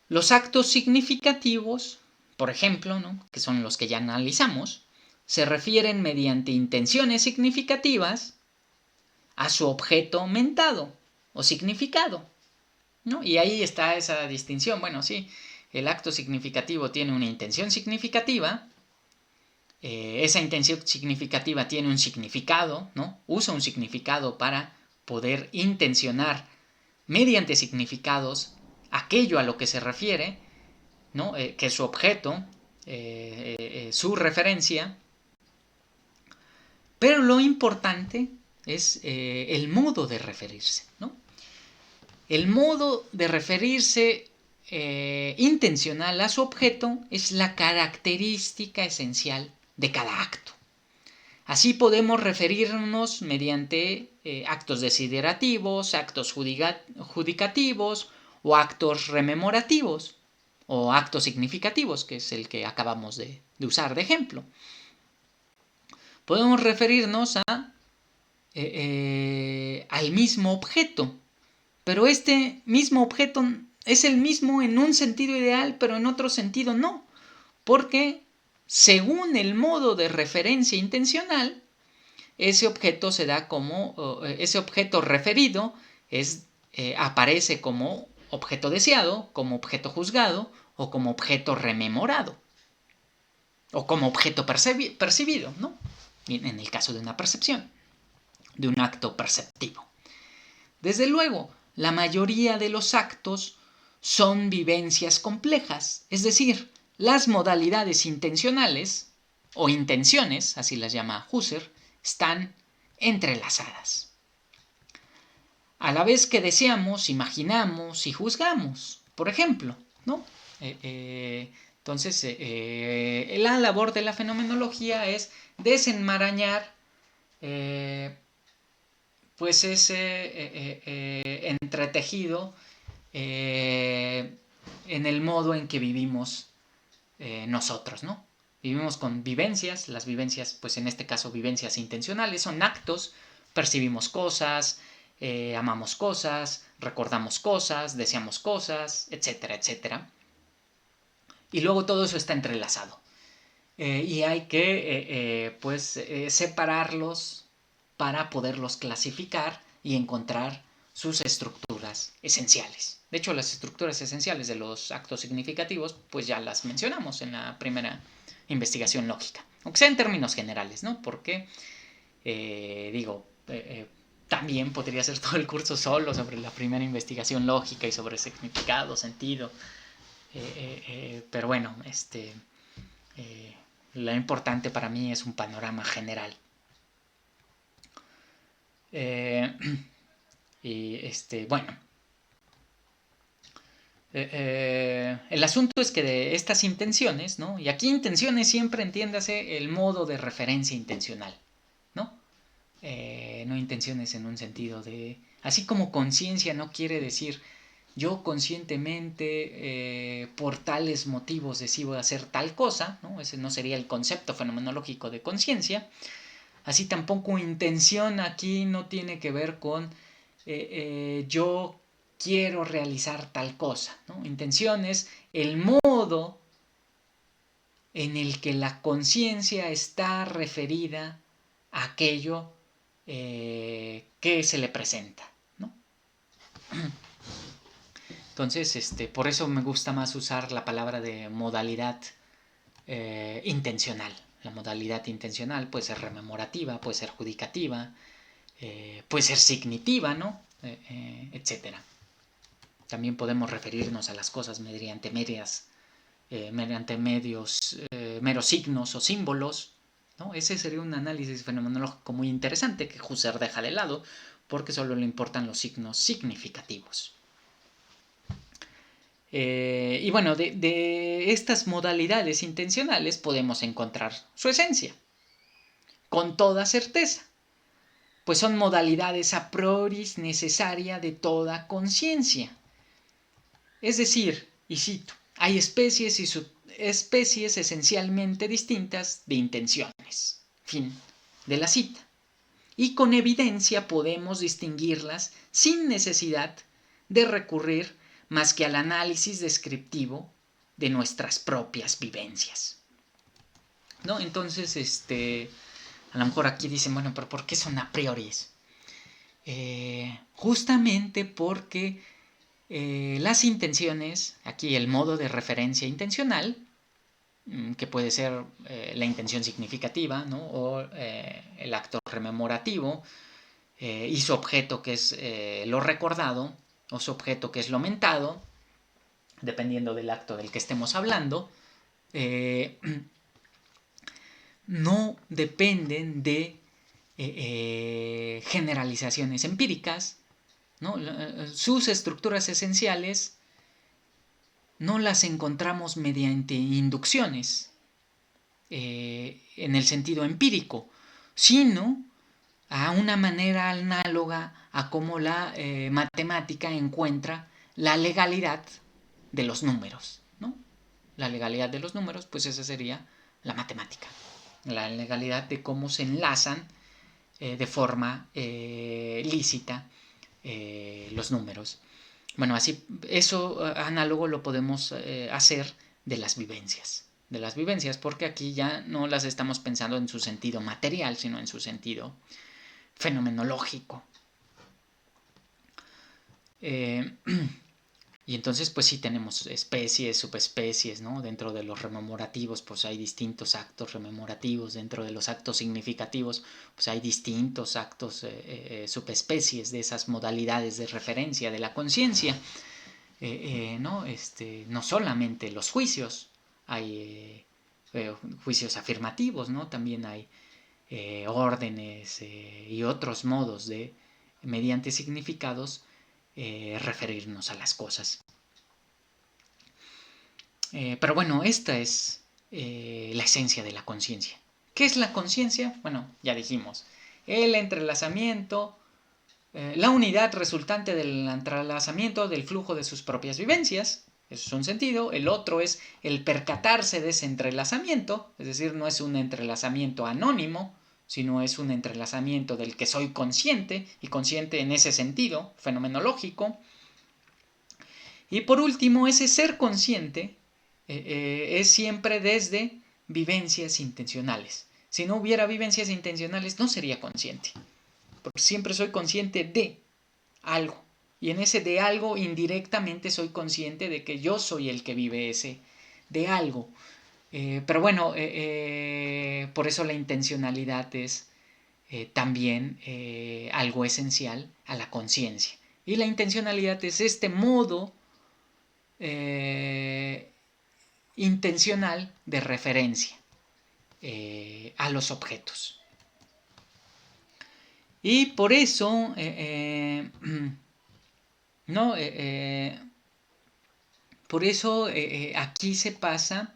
Los actos significativos, por ejemplo, ¿no?, que son los que ya analizamos, se refieren mediante intenciones significativas a su objeto mentado o significado, ¿no? Y ahí está esa distinción. Bueno, sí, el acto significativo tiene una intención significativa, esa intención significativa tiene un significado, ¿no? Usa un significado para poder intencionar mediante significados aquello a lo que se refiere, ¿no? Que es su objeto, su referencia. Pero lo importante es el modo de referirse, ¿no? El modo de referirse intencional a su objeto es la característica esencial de cada acto. Así podemos referirnos mediante actos desiderativos, actos judicativos o actos rememorativos o actos significativos, que es el que acabamos de usar de ejemplo. Podemos referirnos al mismo objeto, pero este mismo objeto es el mismo en un sentido ideal, pero en otro sentido no, porque según el modo de referencia intencional, ese objeto se da como, ese objeto referido aparece como objeto deseado, como objeto juzgado o como objeto rememorado o como objeto percibido, ¿no? En el caso de una percepción, de un acto perceptivo. Desde luego, la mayoría de los actos son vivencias complejas, es decir, las modalidades intencionales o intenciones, así las llama Husserl, están entrelazadas. A la vez que deseamos, imaginamos y juzgamos, por ejemplo, ¿no? Entonces, la labor de la fenomenología es desenmarañar pues ese entretejido en el modo en que vivimos nosotros, ¿no? Vivimos con vivencias, las vivencias, pues en este caso vivencias intencionales, son actos, percibimos cosas, amamos cosas, recordamos cosas, deseamos cosas, etcétera, etcétera. Y luego todo eso está entrelazado. Y hay que separarlos para poderlos clasificar y encontrar sus estructuras esenciales. De hecho, las estructuras esenciales de los actos significativos, pues ya las mencionamos en la primera investigación lógica, aunque sea en términos generales, ¿no? Porque, también podría ser todo el curso solo sobre la primera investigación lógica y sobre significado, sentido, pero bueno, lo importante para mí es un panorama general. Y bueno, el asunto es que de estas intenciones, ¿no? Y aquí intenciones siempre entiéndase el modo de referencia intencional, ¿no? No intenciones en un sentido de... Así como conciencia no quiere decir yo conscientemente por tales motivos decido hacer tal cosa, ¿no? Ese no sería el concepto fenomenológico de conciencia. Así tampoco intención aquí no tiene que ver con yo quiero realizar tal cosa, ¿no? Intención es el modo en el que la conciencia está referida a aquello que se le presenta, ¿no? Entonces, por eso me gusta más usar la palabra de modalidad intencional. La modalidad intencional puede ser rememorativa, puede ser judicativa, puede ser signitiva, ¿no? Etcétera. También podemos referirnos a las cosas mediante meros signos o símbolos, ¿no? Ese sería un análisis fenomenológico muy interesante que Husserl deja de lado porque solo le importan los signos significativos. Y bueno, de estas modalidades intencionales podemos encontrar su esencia, con toda certeza, pues son modalidades a priori necesaria de toda conciencia. Es decir, y cito, hay especies y subespecies esencialmente distintas de intenciones. Fin de la cita. Y con evidencia podemos distinguirlas sin necesidad de recurrir más que al análisis descriptivo de nuestras propias vivencias, ¿no? Entonces, a lo mejor aquí dicen, bueno, pero ¿por qué son a priori? Justamente porque las intenciones, aquí el modo de referencia intencional, que puede ser la intención significativa, ¿no? O el acto rememorativo, y su objeto que es lo recordado, o su objeto que es lo mentado, dependiendo del acto del que estemos hablando, no dependen de generalizaciones empíricas, ¿no? Sus estructuras esenciales no las encontramos mediante inducciones en el sentido empírico, sino a una manera análoga a cómo la matemática encuentra la legalidad de los números, ¿no? La legalidad de los números, pues esa sería la matemática. La legalidad de cómo se enlazan de forma lícita los números. Bueno, así, eso análogo lo podemos hacer de las vivencias. De las vivencias, porque aquí ya no las estamos pensando en su sentido material, sino en su sentido fenomenológico. Y entonces, pues sí tenemos especies, subespecies, ¿no? Dentro de los rememorativos, pues hay distintos actos rememorativos. Dentro de los actos significativos, pues hay distintos actos, subespecies de esas modalidades de referencia de la conciencia. ¿No? No solamente los juicios, hay juicios afirmativos, ¿no? También hay órdenes y otros modos de, mediante significados, referirnos a las cosas. Pero bueno, esta es la esencia de la conciencia. ¿Qué es la conciencia? Bueno, ya dijimos, el entrelazamiento, la unidad resultante del entrelazamiento del flujo de sus propias vivencias. Eso es un sentido. El otro es el percatarse de ese entrelazamiento, es decir, no es un entrelazamiento anónimo, sino es un entrelazamiento del que soy consciente, y consciente en ese sentido fenomenológico. Y por último, ese ser consciente es siempre desde vivencias intencionales. Si no hubiera vivencias intencionales, no sería consciente. Porque siempre soy consciente de algo. Y en ese de algo indirectamente soy consciente de que yo soy el que vive ese de algo. Pero bueno, por eso la intencionalidad es también algo esencial a la conciencia. Y la intencionalidad es este modo intencional de referencia a los objetos. Y por eso, ¿no? Por eso aquí se pasa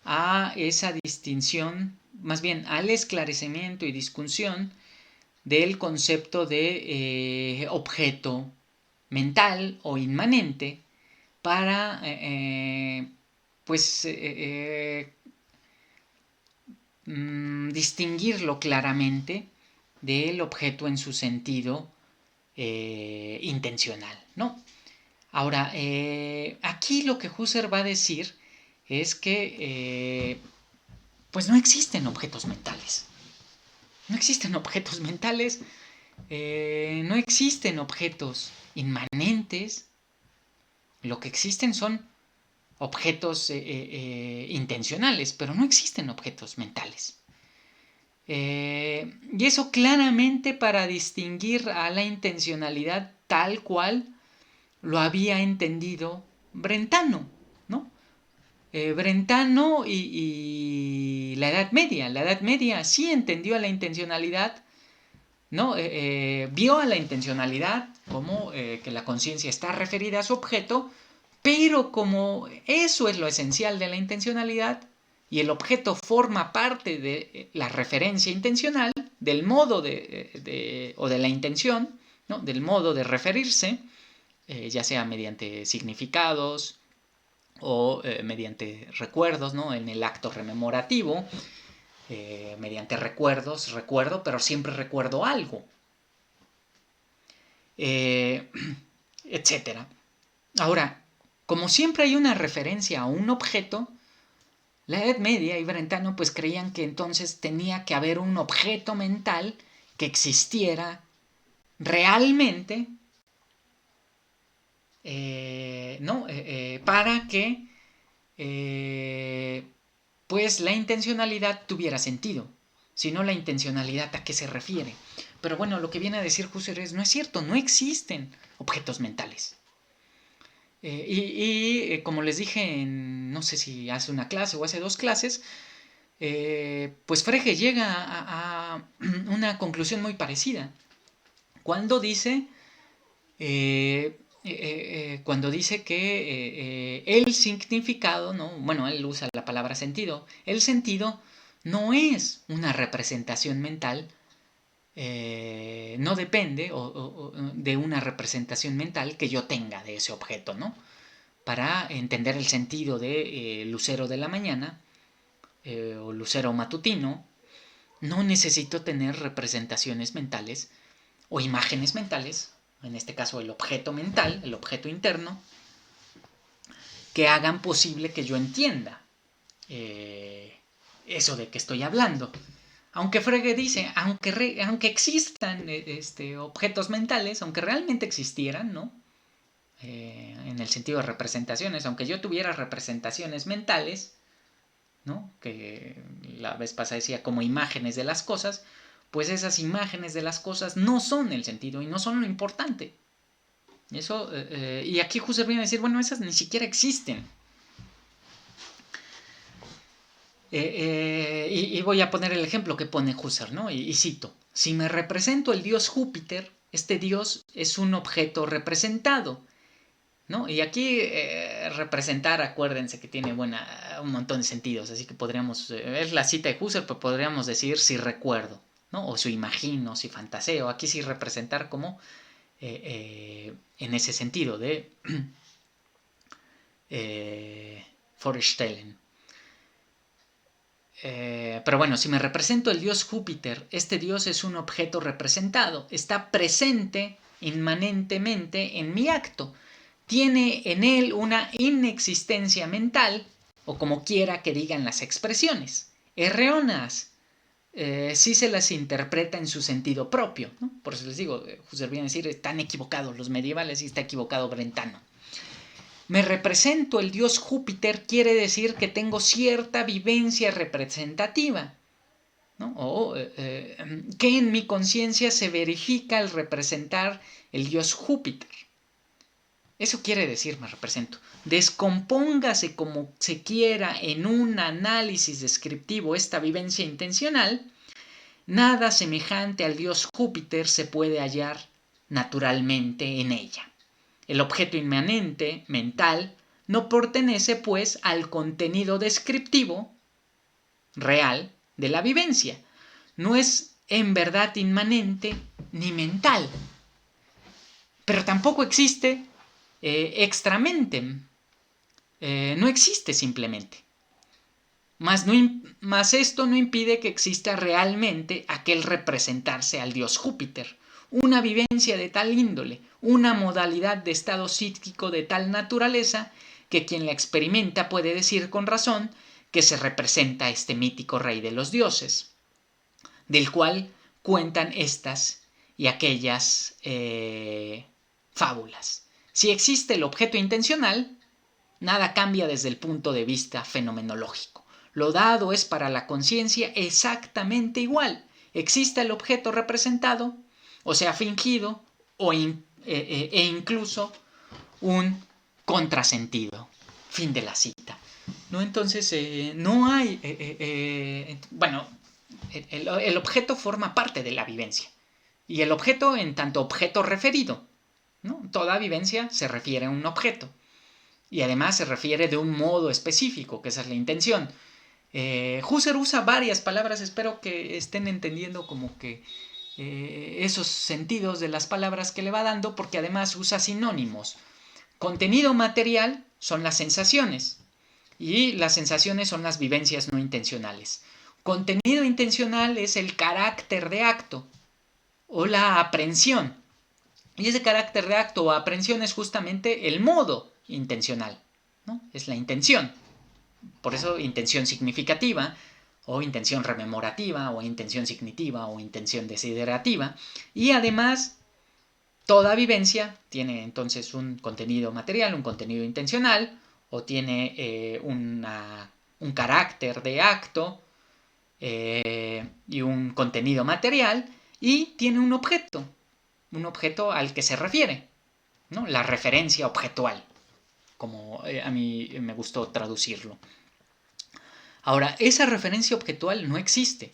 a esa distinción, más bien al esclarecimiento y discusión del concepto de objeto mental o inmanente para pues distinguirlo claramente del objeto en su sentido intencional, ¿no? Ahora, aquí lo que Husserl va a decir es que pues no existen objetos mentales. No existen objetos mentales, no existen objetos inmanentes. Lo que existen son objetos intencionales, pero no existen objetos mentales. Y eso claramente para distinguir a la intencionalidad tal cual lo había entendido Brentano, ¿no? Brentano y la Edad Media. La Edad Media sí entendió a la intencionalidad, ¿no? Vio a la intencionalidad como que la conciencia está referida a su objeto, pero como eso es lo esencial de la intencionalidad y el objeto forma parte de la referencia intencional, del modo o de la intención, ¿no? Del modo de referirse, ya sea mediante significados o mediante recuerdos, ¿no? En el acto rememorativo, mediante recuerdos, recuerdo, pero siempre recuerdo algo, etcétera. Ahora, como siempre hay una referencia a un objeto, la Edad Media y Brentano pues creían que entonces tenía que haber un objeto mental que existiera realmente, ¿no? Para que pues la intencionalidad tuviera sentido. Si no, la intencionalidad, ¿a qué se refiere? Pero bueno, lo que viene a decir Husserl es, no es cierto, no existen objetos mentales. Como les dije, no sé si hace una clase o hace 2 clases, pues Frege llega a una conclusión muy parecida. Cuando dice que el significado, ¿no? Bueno, él usa la palabra sentido, el sentido no es una representación mental, no depende de una representación mental que yo tenga de ese objeto, ¿no? Para entender el sentido de lucero de la mañana o lucero matutino, no necesito tener representaciones mentales o imágenes mentales, en este caso el objeto mental, el objeto interno, que hagan posible que yo entienda eso de que estoy hablando. Aunque Frege dice, aunque existan objetos mentales, aunque realmente existieran, ¿no? En el sentido de representaciones, aunque yo tuviera representaciones mentales, ¿no? Que la vez pasada decía como imágenes de las cosas, pues esas imágenes de las cosas no son el sentido y no son lo importante. Eso, y aquí Husserl viene a decir, bueno, esas ni siquiera existen. Y voy a poner el ejemplo que pone Husserl, ¿no? Y cito, si me represento el dios Júpiter, este dios es un objeto representado, ¿no? Y aquí representar, acuérdense que tiene un montón de sentidos, así que podríamos, es la cita de Husserl, pero podríamos decir si recuerdo, ¿no? O si imagino, si fantaseo, aquí sí representar como en ese sentido de Vorstellen. Pero bueno, si me represento el dios Júpiter, este dios es un objeto representado, está presente inmanentemente en mi acto, tiene en él una inexistencia mental, o como quiera que digan las expresiones, erróneas, si se las interpreta en su sentido propio, ¿no? Por eso les digo, Husserl viene a decir, están equivocados los medievales y está equivocado Brentano. Me represento el dios Júpiter quiere decir que tengo cierta vivencia representativa, ¿no? O que en mi conciencia se verifica al representar el dios Júpiter. Eso quiere decir, me represento. Descompóngase como se quiera en un análisis descriptivo esta vivencia intencional, nada semejante al dios Júpiter se puede hallar naturalmente en ella. El objeto inmanente, mental, no pertenece pues al contenido descriptivo real de la vivencia. No es en verdad inmanente ni mental, pero tampoco existe extramente. No existe simplemente. Mas esto no impide que exista realmente aquel representarse al dios Júpiter, una vivencia de tal índole, una modalidad de estado psíquico de tal naturaleza, que quien la experimenta puede decir con razón que se representa a este mítico rey de los dioses, del cual cuentan estas y aquellas fábulas. Si existe el objeto intencional, nada cambia desde el punto de vista fenomenológico. Lo dado es para la conciencia exactamente igual. Existe el objeto representado, o sea, fingido, e incluso un contrasentido. Fin de la cita. ¿No? Entonces, no hay... bueno, el objeto forma parte de la vivencia. Y el objeto en tanto objeto referido, ¿no? Toda vivencia se refiere a un objeto. Y además se refiere de un modo específico, que esa es la intención. Husserl usa varias palabras, espero que estén entendiendo como que esos sentidos de las palabras que le va dando, porque además usa sinónimos. Contenido material son las sensaciones, y las sensaciones son las vivencias no intencionales. Contenido intencional es el carácter de acto o la aprehensión. Y ese carácter de acto o aprehensión es justamente el modo intencional, ¿no? Es la intención. Por eso intención significativa, o intención rememorativa, o intención signitiva, o intención desiderativa. Y además, toda vivencia tiene entonces un contenido material, un contenido intencional, o tiene un carácter de acto y un contenido material, y tiene un objeto al que se refiere, ¿no? La referencia objetual, como a mí me gustó traducirlo. Ahora, esa referencia objetual no existe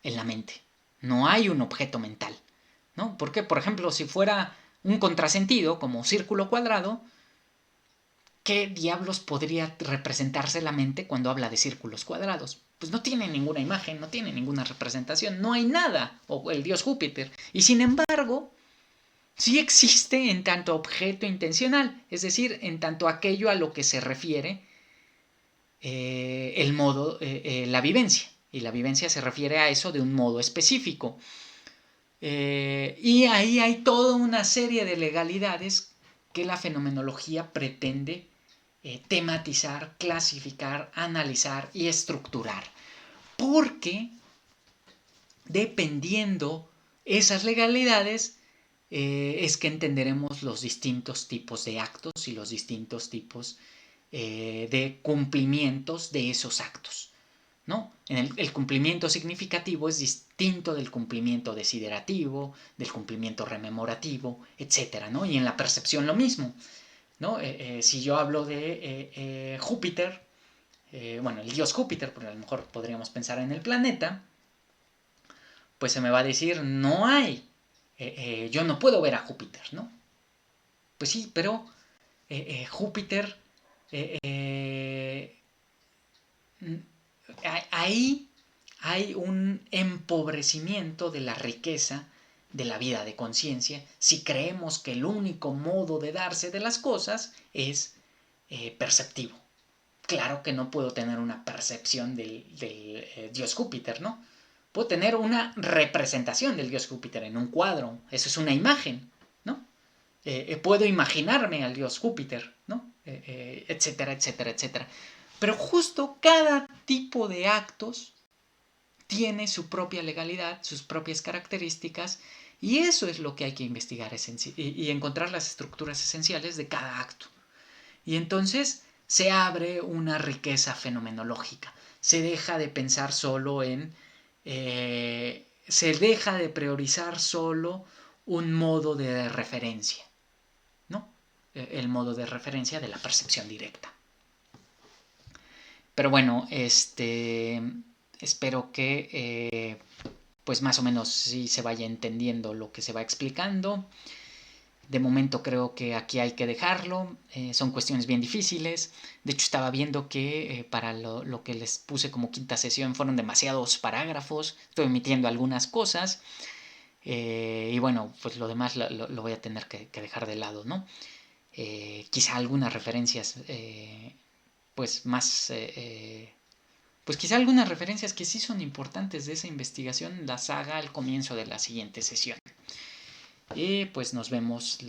en la mente. No hay un objeto mental, ¿no? Porque, por ejemplo, si fuera un contrasentido, como círculo cuadrado, ¿qué diablos podría representarse la mente cuando habla de círculos cuadrados? Pues no tiene ninguna imagen, no tiene ninguna representación, no hay nada, o el dios Júpiter. Y sin embargo, sí existe en tanto objeto intencional, es decir, en tanto aquello a lo que se refiere el modo, la vivencia. Y la vivencia se refiere a eso de un modo específico. Y ahí hay toda una serie de legalidades que la fenomenología pretende tematizar, clasificar, analizar y estructurar. Porque dependiendo esas legalidades, es que entenderemos los distintos tipos de actos y los distintos tipos de cumplimientos de esos actos, ¿no? El cumplimiento significativo es distinto del cumplimiento desiderativo, del cumplimiento rememorativo, etc., ¿no? Y en la percepción lo mismo, ¿no? Si yo hablo de Júpiter, bueno, el dios Júpiter, porque a lo mejor podríamos pensar en el planeta, pues se me va a decir, no hay, yo no puedo ver a Júpiter, ¿no? Pues sí, pero Júpiter, ahí hay un empobrecimiento de la riqueza de la vida de conciencia si creemos que el único modo de darse de las cosas es perceptivo. Claro que no puedo tener una percepción del dios Júpiter, ¿no? Puedo tener una representación del dios Júpiter en un cuadro, eso es una imagen, ¿no? Puedo imaginarme al dios Júpiter, ¿no? Etcétera, etcétera, etcétera. Pero justo cada tipo de actos tiene su propia legalidad, sus propias características, y eso es lo que hay que investigar y encontrar las estructuras esenciales de cada acto. Y entonces se abre una riqueza fenomenológica. Se deja de pensar solo en... se deja de priorizar solo un modo de referencia, ¿no? El modo de referencia de la percepción directa. Pero bueno, espero que pues más o menos sí se vaya entendiendo lo que se va explicando. De momento creo que aquí hay que dejarlo. Son cuestiones bien difíciles. De hecho estaba viendo que para lo que les puse como quinta sesión fueron demasiados parágrafos. Estoy omitiendo algunas cosas. Y bueno, pues lo demás lo voy a tener que dejar de lado, ¿no? Quizá algunas referencias pues más... pues quizá algunas referencias que sí son importantes de esa investigación las haga al comienzo de la siguiente sesión. Y pues nos vemos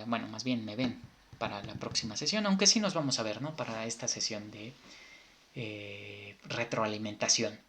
bueno, más bien me ven para la próxima sesión, aunque sí nos vamos a ver, ¿no? Para esta sesión de retroalimentación.